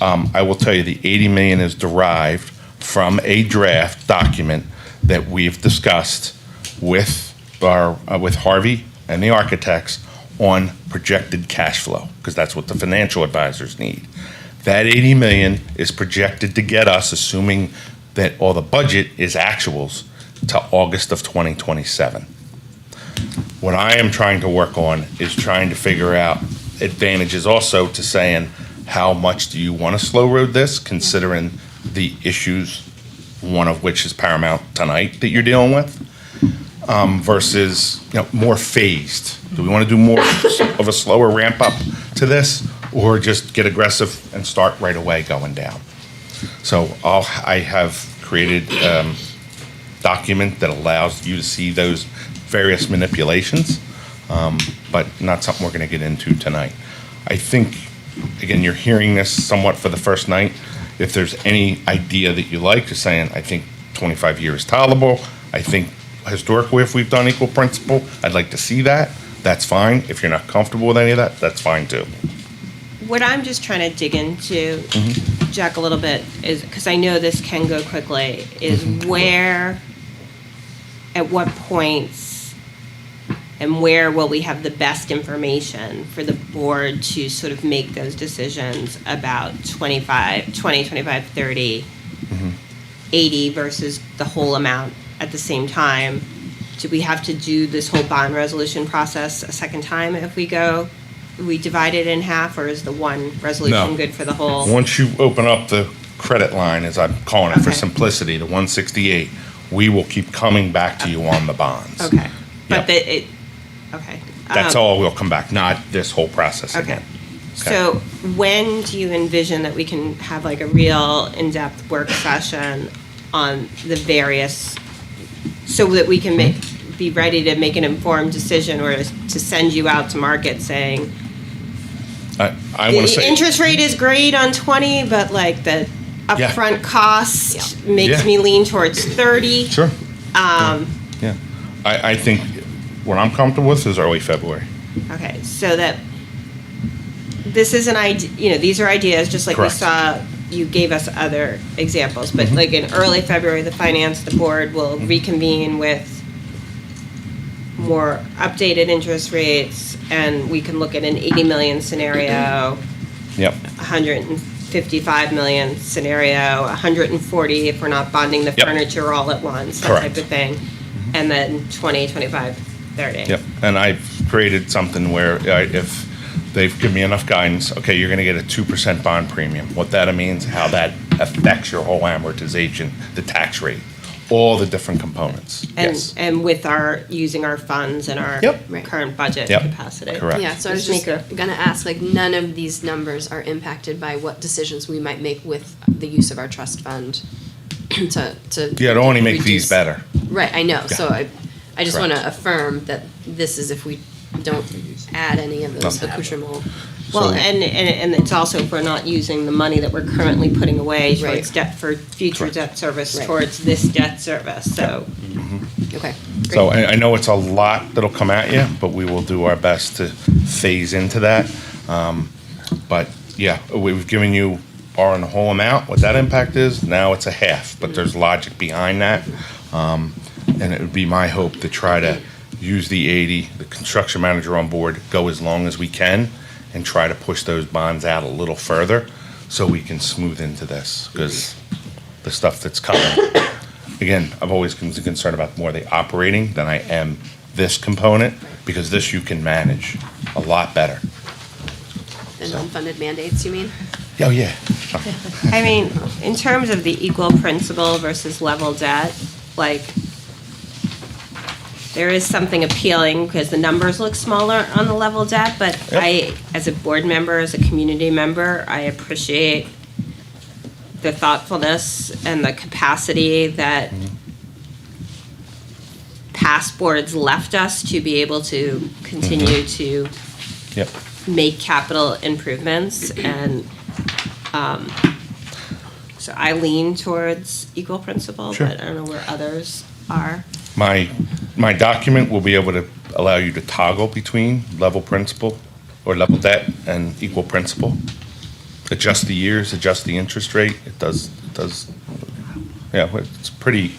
E: I will tell you, the 80 million is derived from a draft document that we've discussed with with Harvey and the architects on projected cash flow, because that's what the financial advisors need. That 80 million is projected to get us, assuming that all the budget is actuals, to August of 2027. What I am trying to work on is trying to figure out advantages also to saying, how much do you want to slow road this, considering the issues, one of which is paramount tonight that you're dealing with, versus, more phased. Do we want to do more of a slower ramp up to this, or just get aggressive and start right away going down? So I have created a document that allows you to see those various manipulations, but not something we're going to get into tonight. I think, again, you're hearing this somewhat for the first night. If there's any idea that you like, just saying, I think 25 years is tolerable. I think historically, if we've done equal principal, I'd like to see that. That's fine. If you're not comfortable with any of that, that's fine too.
A: What I'm just trying to dig into, Jack, a little bit is, because I know this can go quickly, is where, at what points, and where will we have the best information for the board to sort of make those decisions about 25, 30, 80 versus the whole amount at the same time? Do we have to do this whole bond resolution process a second time if we divide it in half, or is the one resolution
E: No.
A: good for the whole?
E: Once you open up the credit line, as I'm calling it for
A: Okay.
E: simplicity, the 168, we will keep coming back to you on the bonds.
A: Okay, but
E: Yep.
A: okay.
E: That's all will come back, not this whole process
A: Okay.
E: again.
A: So when do you envision that we can have like a real in-depth work session on the various, so that we can be ready to make an informed decision, or to send you out to market saying,
E: I want to
A: the
E: say.
A: interest rate is great on 20, but like the
E: Yeah.
A: upfront cost makes
E: Yeah.
A: me lean towards 30.
E: Sure. Yeah. I think what I'm comfortable with is early February.
A: Okay, so that this is an idea, these are ideas, just like we
E: Correct.
A: saw, you gave us other examples, but like in early February, the board will reconvene with more updated interest rates, and we can look at an 80 million scenario,
E: Yep.
A: 155 million scenario, 140 if we're not bonding the
E: Yep.
A: furniture all at once, that
E: Correct.
A: type of thing, and then 20, 25, 30.
E: Yep, and I've created something where if they've given me enough guidance, okay, you're gonna get a 2% bond premium. What that means, how that affects your whole amortization, the tax rate, all the different components, yes.
A: And with using our funds and our
E: Yep.
G: Right.
A: current budget
E: Yep.
A: capacity.
E: Correct.
G: Yeah, so I was
A: Just
G: just
A: make a-
G: gonna ask, like, none of these numbers are impacted by what decisions we might make with the use of our trust fund to.
E: Yeah, to only make these
G: reduce-
E: better.
G: Right, I know, so
E: Yeah.
G: I just
E: Correct.
G: wanna affirm that this is if we don't add any of those
E: Okay.
G: accoutrement.
A: Well,
E: So-
A: and it's also if we're not using the money that we're currently putting away towards
G: Right.
A: debt for future
E: Correct.
A: debt service,
G: Right.
A: towards this debt service, so.
G: Okay,
E: So
G: great.
E: I know it's a lot that'll come at you, but we will do our best to phase into that. But yeah, we've given you on the whole amount, what that impact is. Now it's a half, but there's logic behind that. And it would be my hope to try to use the 80, the construction manager on board, go as long as we can, and try to push those bonds out a little further so we can smooth into this, because the stuff that's coming. Again, I've always been concerned about more the operating than I am this component, because this you can manage a lot better.
G: And unfunded mandates, you mean?
E: Oh, yeah.
A: I mean, in terms of the equal principal versus level debt, like, there is something appealing because the numbers look smaller on the level debt, but
E: Yep.
A: as a board member, as a community member, I appreciate the thoughtfulness and the capacity that past boards left us to be able to continue to
E: Yep.
A: make capital improvements, and so I lean towards equal principal,
E: Sure.
A: but I don't know where others are.
E: My document will be able to allow you to toggle between level principal or level debt and equal principal. adjust the years, adjust the interest rate. It does, yeah, it's pretty,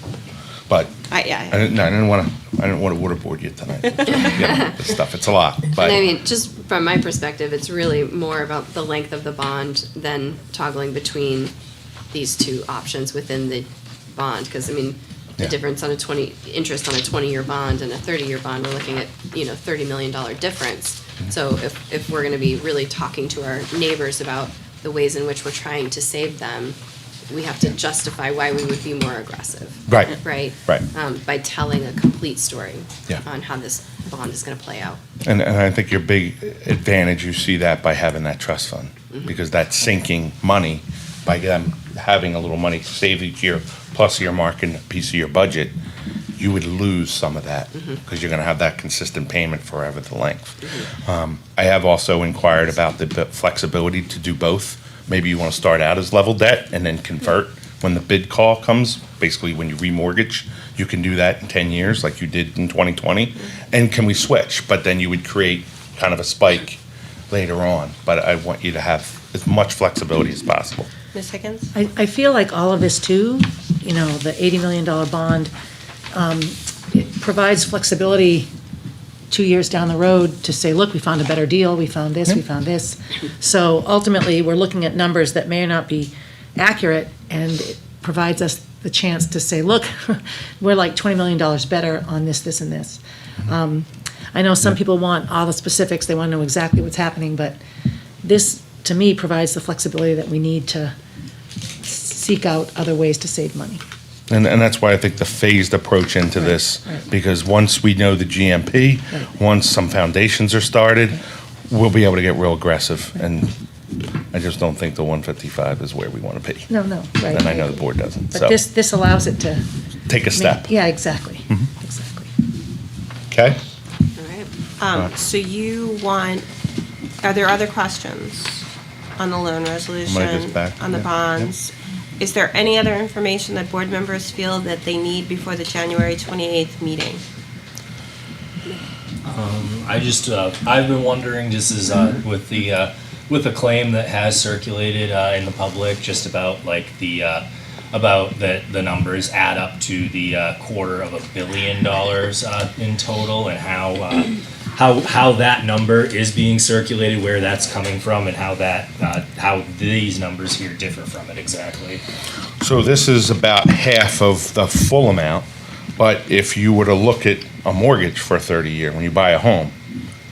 E: but I didn't want to waterboard you tonight. This stuff, it's a lot, but.
G: And I mean, just from my perspective, it's really more about the length of the bond than toggling between these two options within the bond. Because, I mean, the
E: Yeah.
G: difference on interest on a 20-year bond and a 30-year bond, we're looking at, $30 million difference. So if we're going to be really talking to our neighbors about the ways in which we're trying to save them, we have to justify why we would be more aggressive.
E: Right.
G: Right?
E: Right.
G: By telling a complete story
E: Yeah.
G: on how this bond is going to play out.
E: And I think your big advantage, you see that by having that trust fund, because that's sinking money by them having a little money saved each year, plus you're marking a piece of your budget, you would lose some of that because you're going to have that consistent payment forever the length. I have also inquired about the flexibility to do both. Maybe you want to start out as level debt and then convert when the bid call comes, basically when you remortgage, you can do that in 10 years like you did in 2020. And can we switch? But then you would create kind of a spike later on. But I want you to have as much flexibility as possible.
A: Ms. Higgins?
K: I feel like all of this too, the $80 million bond, it provides flexibility 2 years down the road to say, look, we found a better deal, we found this, we found this. So ultimately, we're looking at numbers that may or not be accurate, and it provides us the chance to say, look, we're like $20 million better on this, this, and this. I know some people want all the specifics, they want to know exactly what's happening, but this, to me, provides the flexibility that we need to seek out other ways to save money.
E: And that's why I think the phased approach into this,
K: right.
E: because once we know the GMP,
K: Right.
E: once some foundations are started, we'll be able to get real aggressive. And I just don't think the 155 is where we want to be.
K: No, right.
E: And I know the board doesn't,
K: But
E: so
K: this allows it to.
E: take a step,
K: Yeah, exactly, exactly.
E: okay?
G: All right.
A: So you want, are there other questions on the loan resolution?
E: back,
A: On the
E: yeah,
A: bonds? Is there any other information that board members feel that they need before the January 28th meeting?
L: I've been wondering, just as with the claim that has circulated in the public, just about like about the numbers add up to the $250 million in total, and how that number is being circulated, where that's coming from, and how these numbers here differ from it exactly.
E: So this is about half of the full amount, but if you were to look at a mortgage for a 30-year, when you buy a home,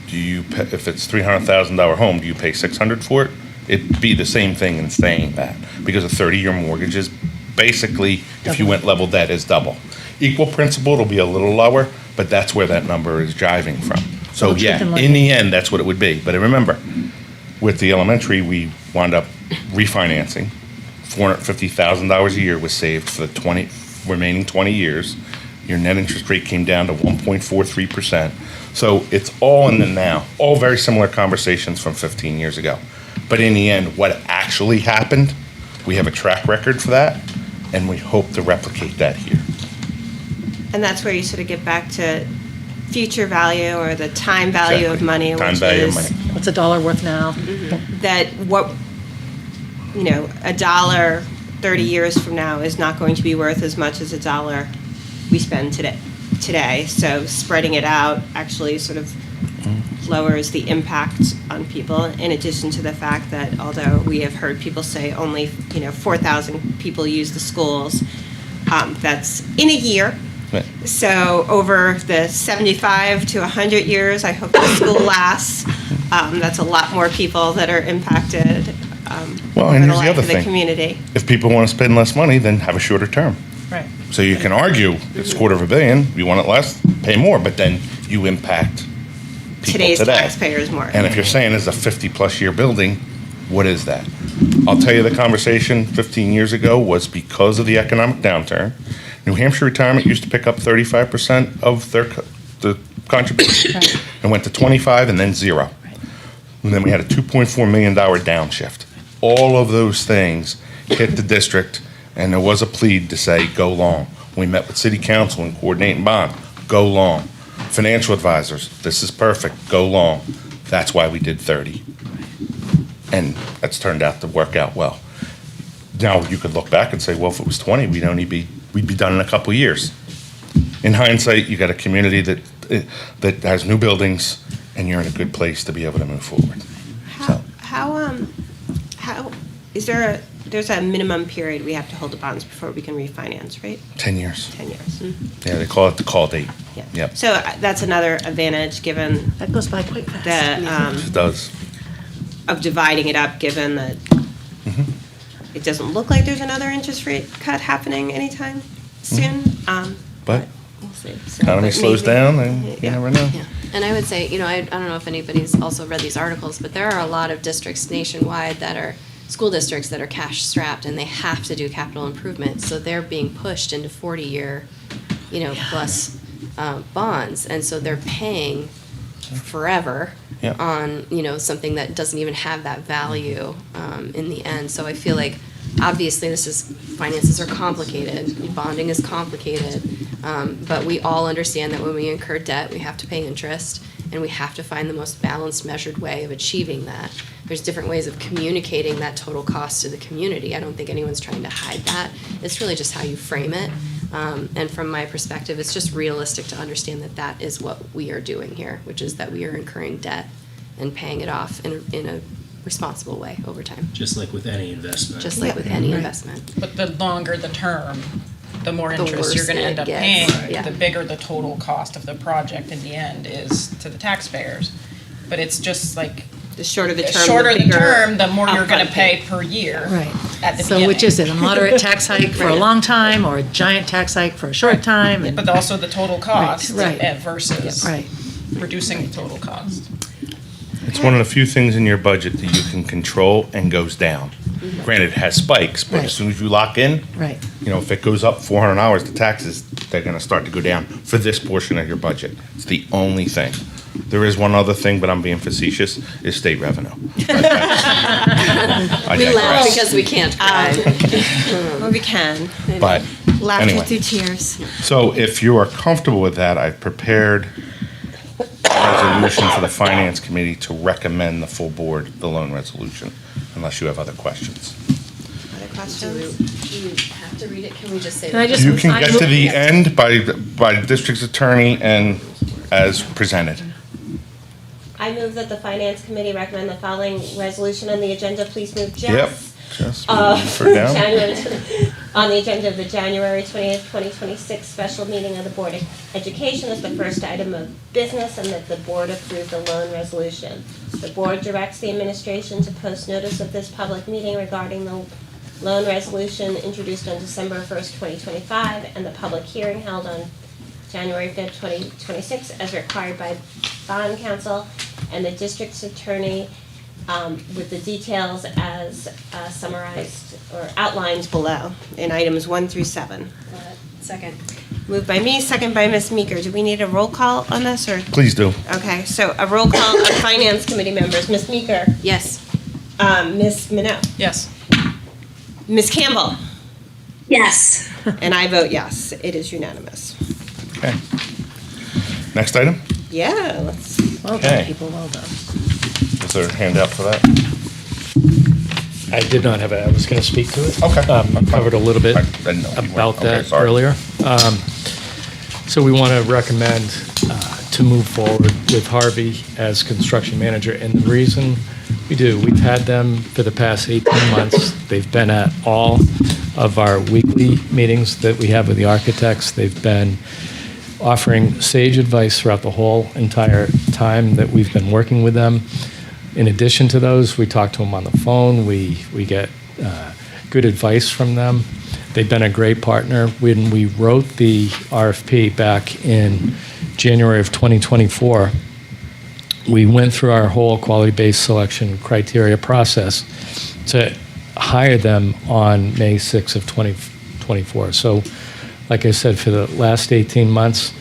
E: do you pay, if it's $300,000 home, do you pay $600 for it? It'd be the same thing in saying that, because a 30-year mortgage is basically, if you went level debt, is double. Equal principal, it'll be a little lower, but that's where that number is driving from. So
K: Well,
E: yeah,
K: chicken
E: in the end, that's what it would be. But remember, with the elementary, we wound up refinancing. $450,000 a year was saved for the remaining 20 years. Your net interest rate came down to 1.43%. So it's all in the now, all very similar conversations from 15 years ago. But in the end, what actually happened, we have a track record for that, and we hope to replicate that here.
A: And that's where you sort of get back to future value or the time value of
E: Exactly.
A: money,
E: Time
A: which
E: value of
A: is
E: money.
K: What's a dollar worth now?
A: that what, a dollar 30 years from now is not going to be worth as much as a dollar we spend today. So spreading it out actually sort of lowers the impact on people, in addition to the fact that although we have heard people say only 4,000 people use the schools, that's in a year.
E: Right.
A: So over the 75 to 100 years, I hope the school lasts. That's a lot more people that are impacted
E: Well,
A: over
E: and
A: the
E: here's the
A: life
E: other
A: of the
E: thing.
A: community.
E: If people want to spend less money, then have a shorter term.
H: Right.
E: So you can argue it's $250 million, you want it less, pay more, but then you impact people
A: Today's
E: today.
A: taxpayers more.
E: And if you're saying it's a 50-plus year building, what is that? I'll tell you, the conversation 15 years ago was because of the economic downturn. New Hampshire Retirement used to pick up 35% of the contribution and went to 25 and then 0. And then we had a $2.4 million downshift. All of those things hit the district, and there was a plead to say, go long. We met with city council and coordinating bond, go long. Financial advisors, this is perfect, go long. That's why we did 30. And that's turned out to work out well. Now, you could look back and say, well, if it was 20, we'd be done in a couple of years. In hindsight, you got a community that has new buildings, and you're in a good place to be able to move forward. So,
A: How is there's a minimum period we have to hold the bonds before we can refinance, right?
E: 10 years.
A: 10 years.
E: Yeah, they call it the call date.
A: Yeah.
E: Yep.
A: So that's another advantage given
K: That goes by quite fast.
A: the
E: It does.
A: of dividing it up, given that it doesn't look like there's another interest rate cut happening anytime soon.
E: But
A: We'll see. So,
E: economy
A: but
E: slows
A: maybe-
E: down, and you
A: Yeah.
E: never know.
G: Yeah, and I would say, I don't know if anybody's also read these articles, but there are a lot of districts nationwide that are, school districts that are cash strapped and they have to do capital improvements, so they're being pushed into 40-year, plus bonds, and so they're paying forever
E: Yeah.
G: on, something that doesn't even have that value in the end. So I feel like, obviously, finances are complicated, bonding is complicated, but we all understand that when we incur debt, we have to pay interest, and we have to find the most balanced, measured way of achieving that. There's different ways of communicating that total cost to the community. I don't think anyone's trying to hide that. It's really just how you frame it. And from my perspective, it's just realistic to understand that that is what we are doing here, which is that we are incurring debt and paying it off in a responsible way over time,
L: Just like with any investment.
G: just like with any investment.
H: But the longer the term, the more
G: The
H: interest you're
G: worse
H: gonna
G: it
H: end up
G: gets.
H: paying,
G: Yeah.
H: the bigger the total cost of the project in the end is to the taxpayers. But it's just like,
A: The shorter the
H: the
A: term,
H: shorter the
A: bigger
H: term, the more you're gonna
A: upfront
H: pay per year
K: Right.
H: at the
K: So
H: beginning.
K: which is it, a moderate tax hike for a long time, or a giant tax hike for a short time? and-
H: But also the total cost
K: right.
H: versus
K: Right.
H: reducing the total cost.
E: It's one of the few things in your budget that you can control and goes down. Granted, it has spikes, but
K: Right.
E: as soon as you lock in,
K: Right.
E: if it goes up $400, the taxes, they're gonna start to go down for this portion of your budget. It's the only thing. There is one other thing, but I'm being facetious, is state revenue. I
G: We laugh
E: digress.
G: because we can't cry.
A: Well, we can.
E: But
I: Laughter
E: anyway,
I: through tears.
E: so if you are comfortable with that, I've prepared a resolution for the finance committee to recommend the full board the loan resolution, unless you have other questions.
A: Other
G: Do
A: questions?
G: you have to read it? Can we just say?
K: Can I
G: that?
K: just-
E: You can
K: I
E: get
K: move-
E: to the end by the district's attorney and as presented.
A: I move that the finance committee recommend the following resolution on the agenda. Please move Jess.
E: Yep. Just moving for down.
A: On the agenda of the January 20th, 2026 special meeting of the Board of Education is the first item of business, and that the board approve the loan resolution. The board directs the administration to post notice of this public meeting regarding the loan resolution introduced on December 1st, 2025, and the public hearing held on January 5th, 2026, as required by bond counsel and the district's attorney, with the details as summarized or outlined below in items 1 through 7.
G: Second.
A: Moved by me, second by Ms. Meeker. Do we need a roll call on this, or?
E: Please do.
A: Okay, so a roll call of finance committee members. Ms. Meeker,
G: Yes.
A: Ms. Minot,
H: Yes.
A: Ms. Campbell,
C: Yes.
A: and I vote yes. It is unanimous.
E: Okay. Next item?
A: Yeah, let's,
K: Well done,
E: Okay.
K: people, well done.
E: Is there a handout for that?
M: I did not have it. I was going to speak to it.
E: Okay.
M: Covered a little bit
E: I didn't know you weren't.
M: about
E: Okay,
M: that
E: sorry.
M: earlier. So we want to recommend to move forward with Harvey as construction manager. And the reason we do, we've had them for the past 18 months. They've been at all of our weekly meetings that we have with the architects. They've been offering sage advice throughout the whole entire time that we've been working with them. In addition to those, we talk to them on the phone. We get good advice from them. They've been a great partner. When we wrote the RFP back in January of 2024, we went through our whole quality-based selection criteria process to hire them on May 6th of 2024. So, like I said, for the last 18 months,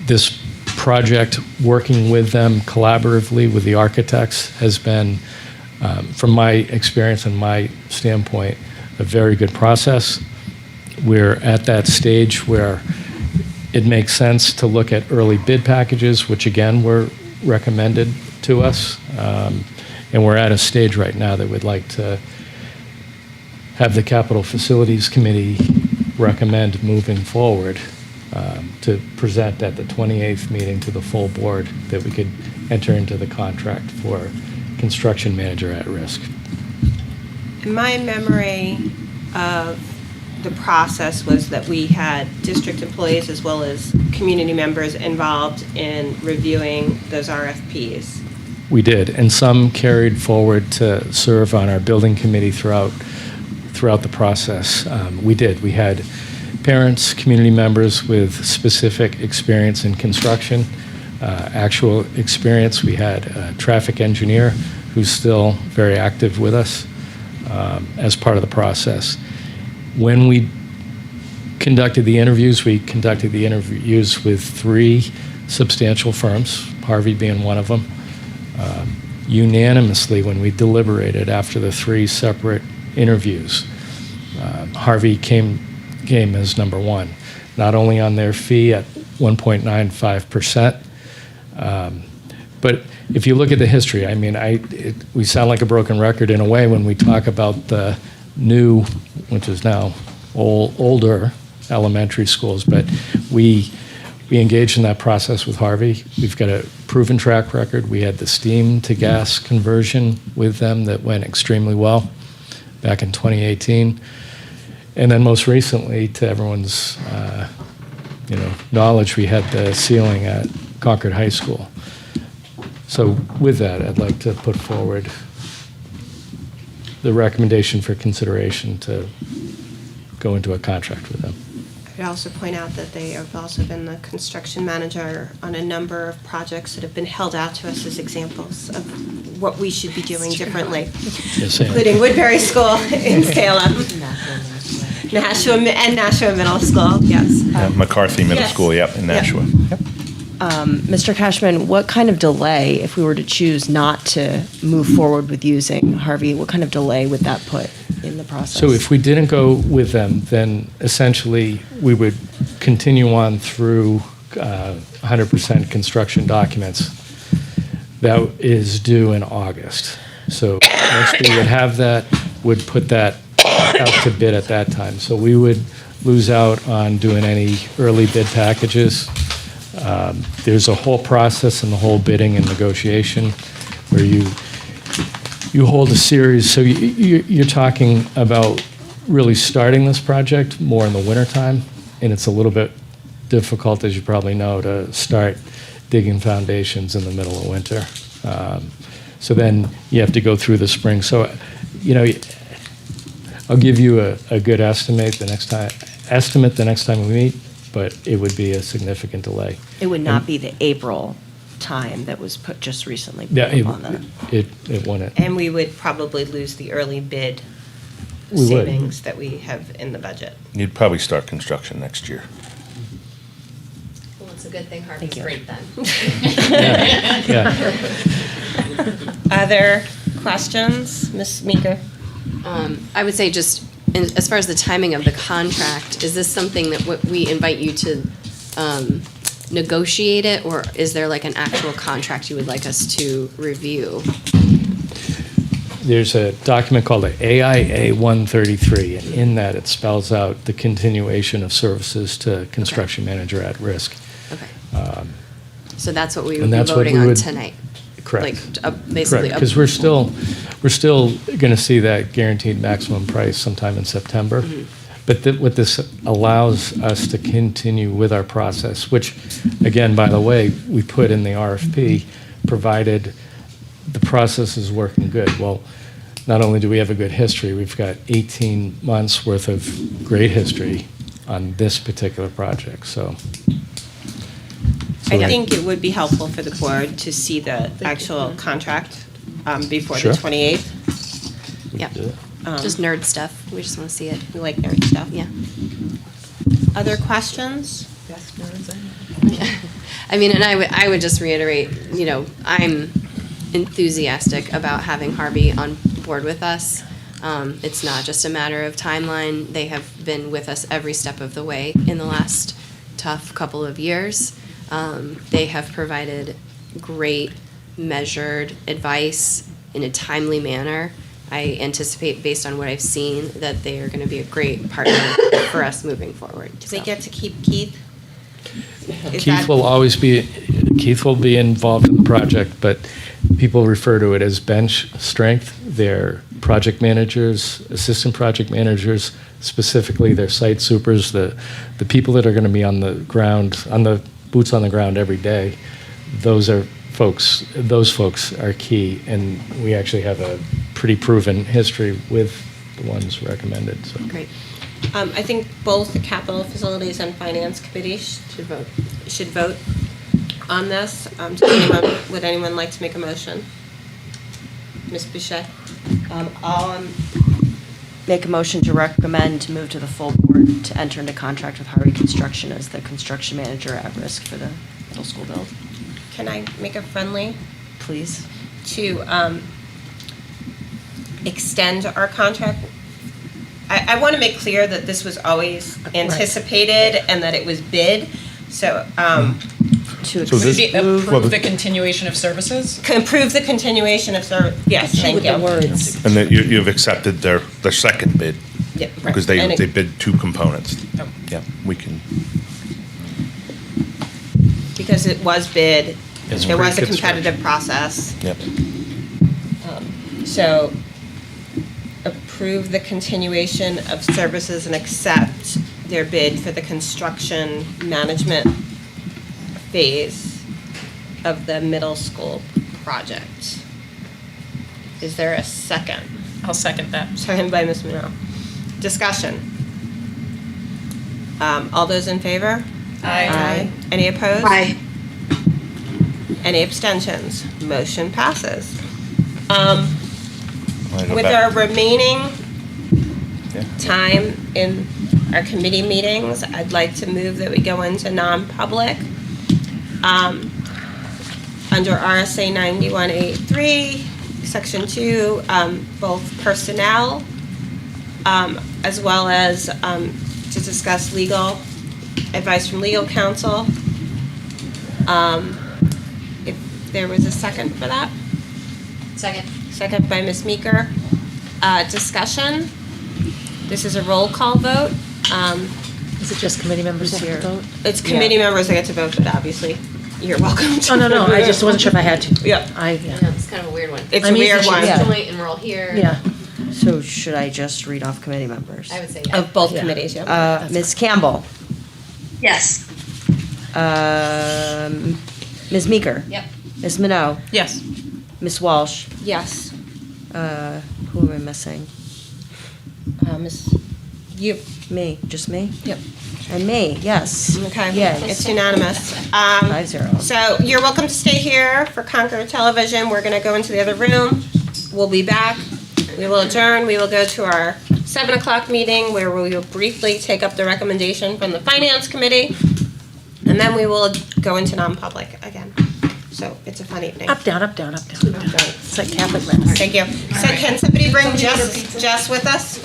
M: this project, working with them collaboratively with the architects, has been, from my experience and my standpoint, a very good process. We're at that stage where it makes sense to look at early bid packages, which again were recommended to us. And we're at a stage right now that we'd like to have the Capital Facilities Committee recommend moving forward to present at the 28th meeting to the full board that we could enter into the contract for construction manager at risk.
A: My memory of the process was that we had district employees as well as community members involved in reviewing those RFPs.
M: We did, and some carried forward to serve on our building committee throughout the process. We did. We had parents, community members with specific experience in construction, actual experience. We had a traffic engineer who's still very active with us as part of the process. When we conducted the interviews with 3 substantial firms, Harvey being one of them. Unanimously, when we deliberated after the 3 separate interviews, Harvey came as number 1, not only on their fee at 1.95%, but if you look at the history, I mean, we sound like a broken record in a way when we talk about the new, which is now older elementary schools, but we engaged in that process with Harvey. We've got a proven track record. We had the steam to gas conversion with them that went extremely well back in 2018. And then most recently, to everyone's knowledge, we had the ceiling at Concord High School. So with that, I'd like to put forward the recommendation for consideration to go into a contract with them.
A: I'd also point out that they have also been the construction manager on a number of projects that have been held out to us as examples of what we should be doing differently,
M: Yes, Sam.
A: including Woodbury School in Salem, Nashua Middle School, yes.
E: McCarthy Middle
A: Yes.
E: School, yep, in Nashua. Yep.
B: Mr. Cashman, what kind of delay, if we were to choose not to move forward with using Harvey, what kind of delay would that put in the process?
M: So if we didn't go with them, then essentially we would continue on through 100% construction documents. That is due in August. So once we would have that, would put that out to bid at that time. So we would lose out on doing any early bid packages. There's a whole process in the whole bidding and negotiation where you hold a series. So you're talking about really starting this project more in the wintertime, and it's a little bit difficult, as you probably know, to start digging foundations in the middle of winter. So then you have to go through the spring. So, I'll give you a good estimate the next time we meet, but it would be a significant delay.
B: It would not be the April time that was put just recently
M: Yeah,
B: on the.
M: it wouldn't.
A: And we would probably lose the early bid
M: We would.
A: savings that we have in the budget.
E: You'd probably start construction next year.
G: Well, it's a good thing Harvey's
B: you.
G: great then.
M: Yeah.
A: Other questions, Ms. Meeker?
G: I would say just, as far as the timing of the contract, is this something that we invite you to negotiate it, or is there like an actual contract you would like us to review?
M: There's a document called the AIA 133, and in that it spells out the continuation of services to construction manager at risk.
G: Okay. So that's what we would
M: And
G: be
M: that's what
G: voting
M: we
G: on
M: would-
G: tonight?
M: Correct.
G: Like, basically.
M: Correct, because we're still going to see that guaranteed maximum price sometime in September.
G: Mm-hmm.
M: But what this allows us to continue with our process, which, again, by the way, we put in the RFP, provided the process is working good. Well, not only do we have a good history, we've got 18 months worth of great history on this particular project, so.
A: I think it would be helpful for the board to see the actual contract before the
M: Sure.
A: 28th.
G: Yep. Just nerd stuff. We just want to see it.
A: We like nerd stuff.
G: Yeah.
A: Other questions?
G: I mean, and I would just reiterate, I'm enthusiastic about having Harvey on board with us. It's not just a matter of timeline. They have been with us every step of the way in the last tough couple of years. They have provided great, measured advice in a timely manner. I anticipate, based on what I've seen, that they are going to be a great partner for us moving forward.
A: Do they get to keep Keith? Is
M: Keith
A: that-
M: Keith will be involved in the project, but people refer to it as bench strength. They're project managers, assistant project managers, specifically their site supers, the people that are going to be on the ground, on the boots on the ground every day. Those folks are key, and we actually have a pretty proven history with the ones recommended. So.
G: Great.
A: I think both the capital facilities and finance committees should vote on this. Would anyone like to make a motion? Ms. Boucher?
B: I'll make a motion to recommend to move to the full board to enter into contract with Harvey Construction as the construction manager at risk for the middle school build.
A: Can I make a friendly
B: Please.
A: to extend our contract? I want to make clear that this was always anticipated and that it was bid. So
B: To
E: So this-
H: Approve the continuation of services?
A: improve the continuation of service. Yes, thank
K: With the
A: you.
K: words.
E: And that you've accepted their second bid,
A: Yeah, right.
E: because
A: And it-
E: they bid two components.
H: Oh.
E: Yeah, we can,
A: Because it was bid,
M: It's
A: there was a
M: pre-construction.
A: competitive process.
E: yep.
A: So approve the continuation of services and accept their bid for the construction management phase of the middle school project. Is there a second?
H: I'll second that.
A: Second by Ms. Monroe. Discussion. All those in favor?
H: Aye.
A: Any opposed?
C: Aye.
A: Any abstentions? Motion passes.
E: Wanna go
A: With
E: back?
A: our remaining
E: Yeah.
A: time in our committee meetings, I'd like to move that we go into non-public. Under RSA 9183, Section 2, both personnel, as well as to discuss legal advice from legal counsel. If there was a second for that?
G: Second.
A: Second by Ms. Meeker. Discussion. This is a roll call vote.
K: Is it just committee members that have to vote?
A: It's committee members that get to vote, but obviously, you're welcome to.
K: Oh, no, I just wasn't sure if I had to.
A: Yeah.
G: Yeah, it's kind of a weird one.
A: It's a
K: I'm easy
A: weird
K: to-
A: one.
K: yeah.
G: Joint and we're all here.
K: Yeah.
B: So should I just read off committee members?
G: I would say yeah.
A: Of both
K: Yeah.
A: committees, yeah.
B: Ms. Campbell,
C: Yes.
B: Ms. Meeker,
G: Yep.
B: Ms. Minot,
H: Yes.
B: Ms. Walsh,
A: Yes.
B: who am I missing?
A: Ms. You.
B: Me, just me?
A: Yep.
B: And me, yes.
A: Okay.
B: Yes.
A: It's unanimous.
B: 5-0.
A: So you're welcome to stay here for Concord Television. We're going to go into the other room. We'll be back. We will adjourn. We will go to our 7 o'clock meeting where we will briefly take up the recommendation from the Finance Committee. And then we will go into non-public again. So it's a fun evening.
K: Up, down, up, down, up, down. It's like Catholic Mass.
A: Thank you. So can somebody bring Jess with us?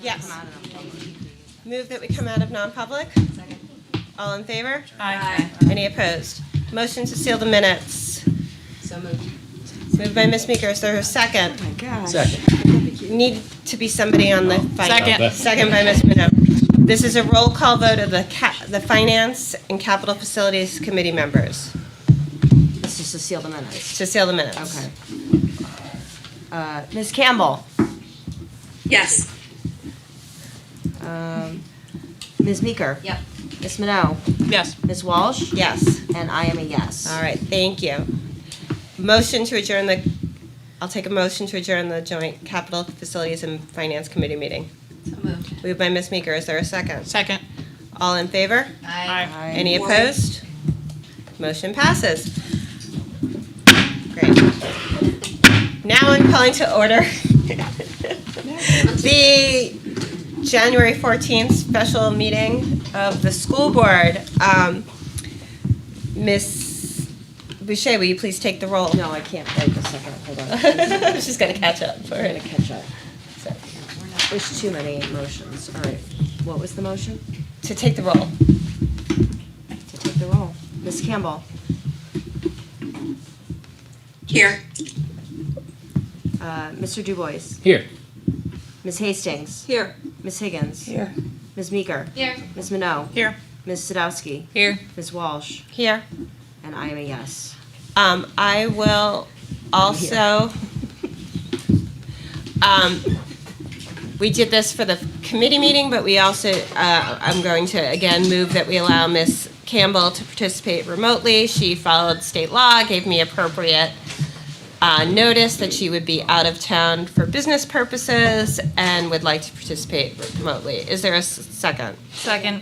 A: Yes. Move that we come out of non-public? All in favor?
H: Aye.
A: Any opposed? Motion to seal the minutes.
G: So moved.
A: Moved by Ms. Meeker. Is there a second?
I: Oh my gosh.
M: Second.
A: Need to be somebody on the finance.
H: Second.
A: Second by Ms. Minot. This is a roll call vote of the Finance and Capital Facilities Committee members
B: It's just to seal the minutes.
A: to seal the minutes.
B: Okay. Ms. Campbell,
C: Yes.
B: Ms. Meeker.
G: Yep.
B: Ms. Minot,
H: Yes.
B: Ms. Walsh,
A: Yes.
B: and I am a yes.
A: All right, thank you. Motion to adjourn I'll take a motion to adjourn the joint Capital Facilities and Finance Committee meeting.
G: So moved.
A: Moved by Ms. Meeker. Is there a second?
H: Second.
A: All in favor?
H: Aye.
A: Any opposed? Motion passes. Great. Now I'm calling to order the January 14th special meeting of the school board. Ms. Boucher, will you please take the roll?
B: No, I can't wait a second. Hold on.
A: She's gonna catch up.
B: We're gonna catch up. There's too many motions. All right. What was the motion?
A: To take the roll.
B: To take the roll. Ms. Campbell,
C: Here.
B: Mr. Dubois,
M: Here.
B: Ms. Hastings,
I: Here.
B: Ms. Higgins,
I: Here.
B: Ms. Meeker,
G: Here.
B: Ms. Minot,
H: Here.
B: Ms. Sadowski,
H: Here.
B: Ms. Walsh,
A: Here.
B: and I am a yes.
A: I will also, we did this for the committee meeting, but we also, I'm going to again move that we allow Ms. Campbell to participate remotely. She followed state law, gave me appropriate notice that she would be out of town for business purposes and would like to participate remotely. Is there a second?
H: Second.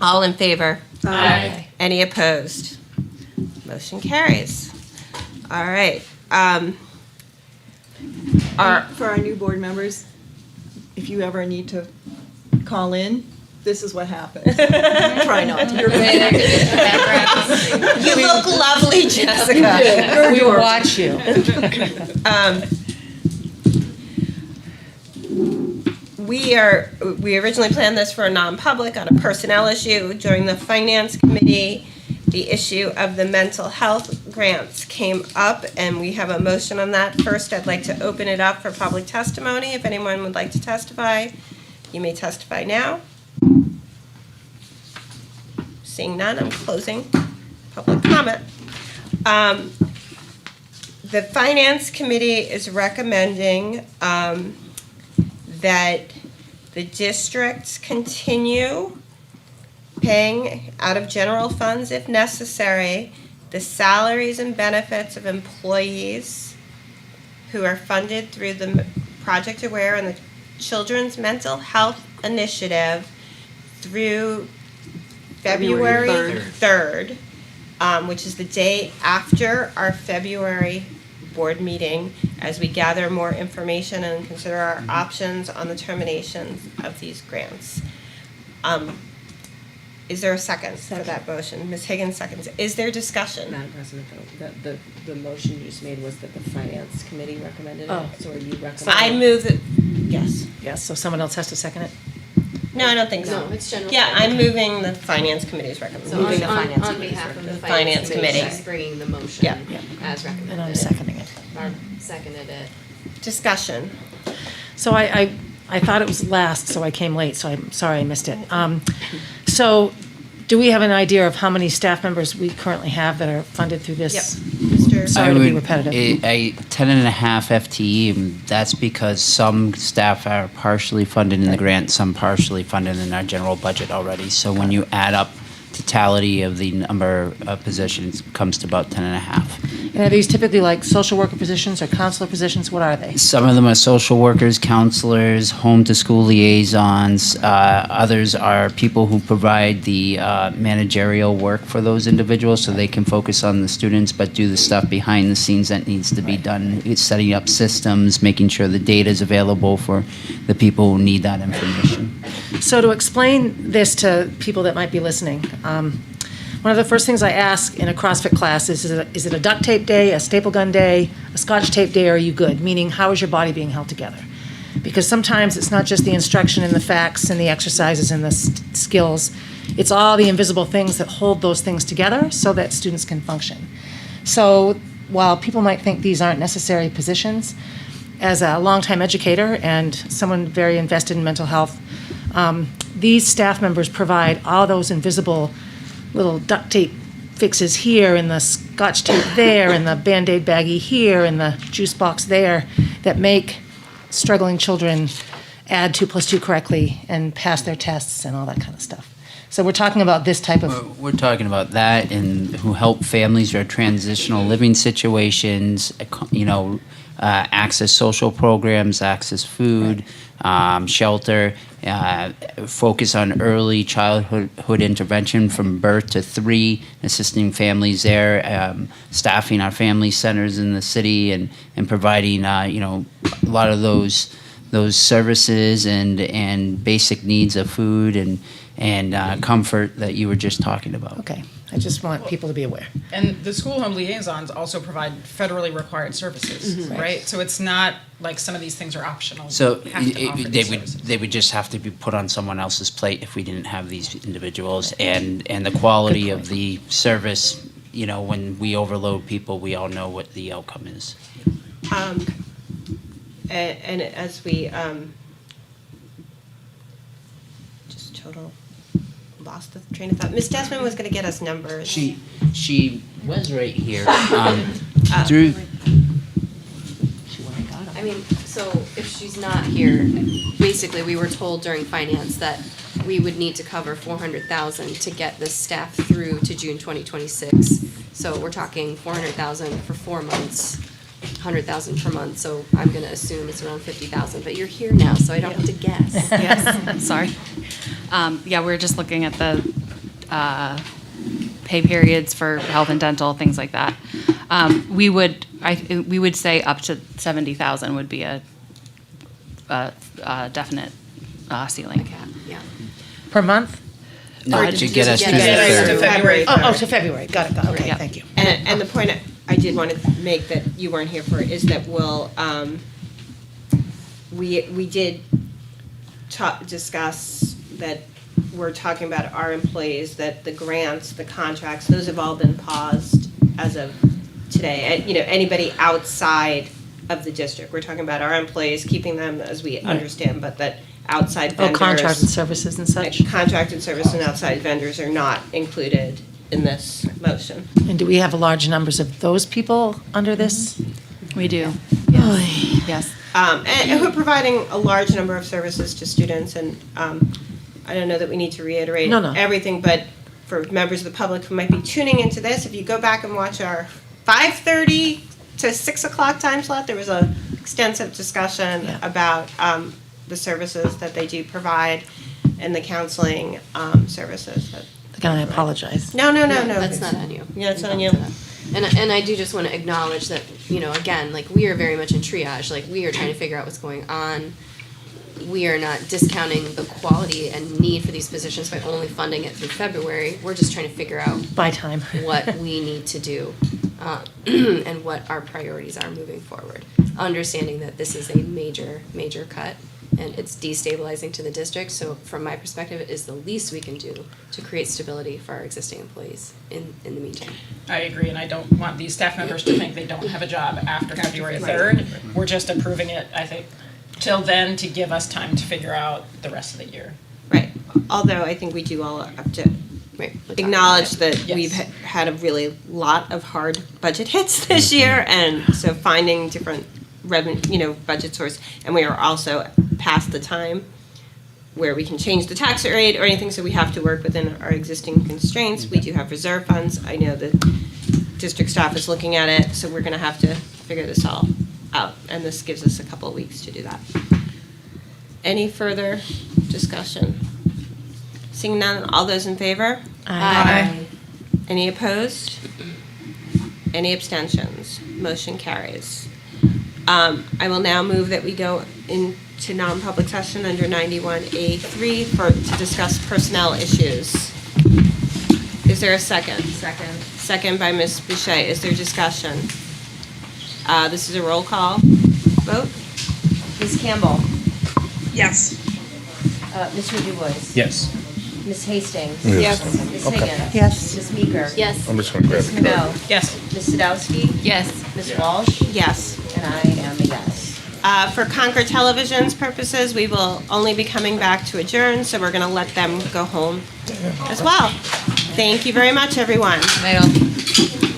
A: All in favor?
H: Aye.
A: Any opposed? Motion carries. All right.
I: For our new board members, if you ever need to call in, this is what happens. Try not to.
A: You look lovely, Jessica.
K: We will watch you.
A: We originally planned this for a non-public on a personnel issue. During the finance committee, the issue of the mental health grants came up, and we have a motion on that. First, I'd like to open it up for public testimony. If anyone would like to testify, you may testify now. Seeing none, I'm closing public comment. The Finance Committee is recommending that the districts continue paying out of general funds if necessary the salaries and benefits of employees who are funded through the Project Aware and the Children's Mental Health Initiative through February 3rd, which is the day after our February board meeting, as we gather more information and consider our options on the termination of these grants. Is there a second for that motion? Ms. Higgins seconds. Is there discussion?
B: Madam President, the motion you just made was that the Finance Committee recommended it,
K: Oh.
B: so are you recommending?
A: I move that, yes.
K: Yes, so someone else has to second it?
A: No, I don't think so.
G: No, it's general.
A: Yeah, I'm moving the Finance Committee's
G: So
A: recommendation.
B: Moving the
G: on
B: Finance Committee's
G: behalf of the
A: recommendation.
G: Finance Committee,
A: Committee.
G: she's bringing the motion
A: Yeah.
G: as recommended.
K: And I'm seconding it.
G: Barb seconded it.
A: Discussion.
K: So I thought it was last, so I came late, so I'm sorry I missed it. So do we have an idea of how many staff members we currently have that are funded through this?
A: Yep. Mr.
K: Sorry to be repetitive.
D: A 10.5 FTE, and that's because some staff are partially funded in the grant, some partially funded in our general budget already. So when you add up totality of the number of positions, it comes to about 10.5.
K: And are these typically like social worker positions or counselor positions? What are they?
D: Some of them are social workers, counselors, home-to-school liaisons. Others are people who provide the managerial work for those individuals so they can focus on the students but do the stuff behind the scenes that needs to be done. It's setting up systems, making sure the data is available for the people who need that information.
K: So to explain this to people that might be listening, one of the first things I ask in a CrossFit class is it a duct tape day, a staple gun day, a Scotch tape day, or are you good? Meaning, how is your body being held together? Because sometimes it's not just the instruction and the facts and the exercises and the skills. It's all the invisible things that hold those things together so that students can function. So while people might think these aren't necessary positions, as a longtime educator and someone very invested in mental health, these staff members provide all those invisible little duct tape fixes here and the scotch tape there and the Band-Aid baggie here and the juice box there that make struggling children add 2 + 2 correctly and pass their tests and all that kind of stuff. So we're talking about this type of,
D: We're talking about that and who help families or transitional living situations, access social programs, access food, shelter, focus on early childhood intervention from birth to 3, assisting families there, staffing our family centers in the city and providing, a lot of those services and basic needs of food and comfort that you were just talking about.
K: okay, I just want people to be aware.
H: And the school home liaisons also provide federally required services, right? So it's not like some of these things are optional.
D: So
H: You have to offer these services.
D: they would just have to be put on someone else's plate if we didn't have these individuals. And the quality of the service, when we overload people, we all know what the outcome is.
A: And as we, just total lost the train of thought. Ms. Desmond was going to get us numbers.
D: She was right here. Through.
G: I mean, so if she's not here, basically, we were told during finance that we would need to cover 400,000 to get this staff through to June 2026. So we're talking 400,000 for 4 months, 100,000 per month. So I'm going to assume it's around 50,000. But you're here now, so I don't have to guess.
F: Yes, sorry. We're just looking at the pay periods for health and dental, things like that. We would say up to 70,000 would be a definite ceiling.
G: Yeah.
K: Per month?
D: No, to get us
G: to
D: through
G: get us
D: the
G: to
D: third.
H: February.
K: To February, got it, okay,
F: Yeah.
K: thank you.
A: And the point I did want to make that you weren't here for is that we did discuss that we're talking about our employees, that the grants, the contracts, those have all been paused as of today. And, anybody outside of the district, we're talking about our employees, keeping them as we understand, but that outside vendors.
K: Contracted services and such?
A: Contracted service and outside vendors are not included in this motion.
K: And do we have large numbers of those people under this?
F: We do.
K: Yes.
F: Yes.
A: And who are providing a large number of services to students, and I don't know that we need to reiterate
K: No.
A: everything, but for members of the public who might be tuning into this, if you go back and watch our 5:30 to 6 o'clock time slot, there was an extensive discussion about the services that they do provide and the counseling services.
K: Again, I apologize.
A: No.
G: That's not on you.
A: Yeah, it's on you.
G: And I do just want to acknowledge that, again, like, we are very much in triage. Like, we are trying to figure out what's going on. We are not discounting the quality and need for these positions by only funding it through February. We're just trying to figure out
K: By time.
G: what we need to do and what our priorities are moving forward. Understanding that this is a major, major cut and it's destabilizing to the district. So from my perspective, it is the least we can do to create stability for our existing employees in the meantime.
H: I agree, and I don't want these staff members to think they don't have a job after February 3rd. We're just approving it, I think, till then to give us time to figure out the rest of the year.
A: Right. Although I think we do all have to
G: Right. we'll talk
A: acknowledge
G: about it.
A: that
H: Yes.
A: we've had a really lot of hard budget hits this year, and so finding different revenue, budget source, and we are also past the time where we can change the tax rate or anything, so we have to work within our existing constraints. We do have reserve funds. I know the district staff is looking at it, so we're gonna have to figure this all out, and this gives us a couple of weeks to do that. Any further discussion? Seeing none, all those in favor?
G: Aye.
A: Any opposed? Any abstentions? Motion carries. I will now move that we go into non-public session under 91A3 to discuss personnel issues. Is there a second? Second. Second by Ms. Boucher. Is there discussion? This is a roll call vote. Ms. Campbell?
C: Yes.
B: Mr. Du Bois?
L: Yes.
B: Ms. Hastings?
E: Yes.
B: Ms.
E: Okay.
B: Higgins?
I: Yes.
B: Ms. Meeker?
G: Yes.
E: I'm just gonna grab
B: Ms.
E: the card.
B: Mel?
H: Yes.
B: Ms. Sadowski?
F: Yes.
B: Ms. Walsh?
A: Yes.
B: And I am a yes.
A: For Concord Television's purposes, we will only be coming back to adjourn, so we're going to let them go home as well. Thank you very much, everyone.
F: Night all.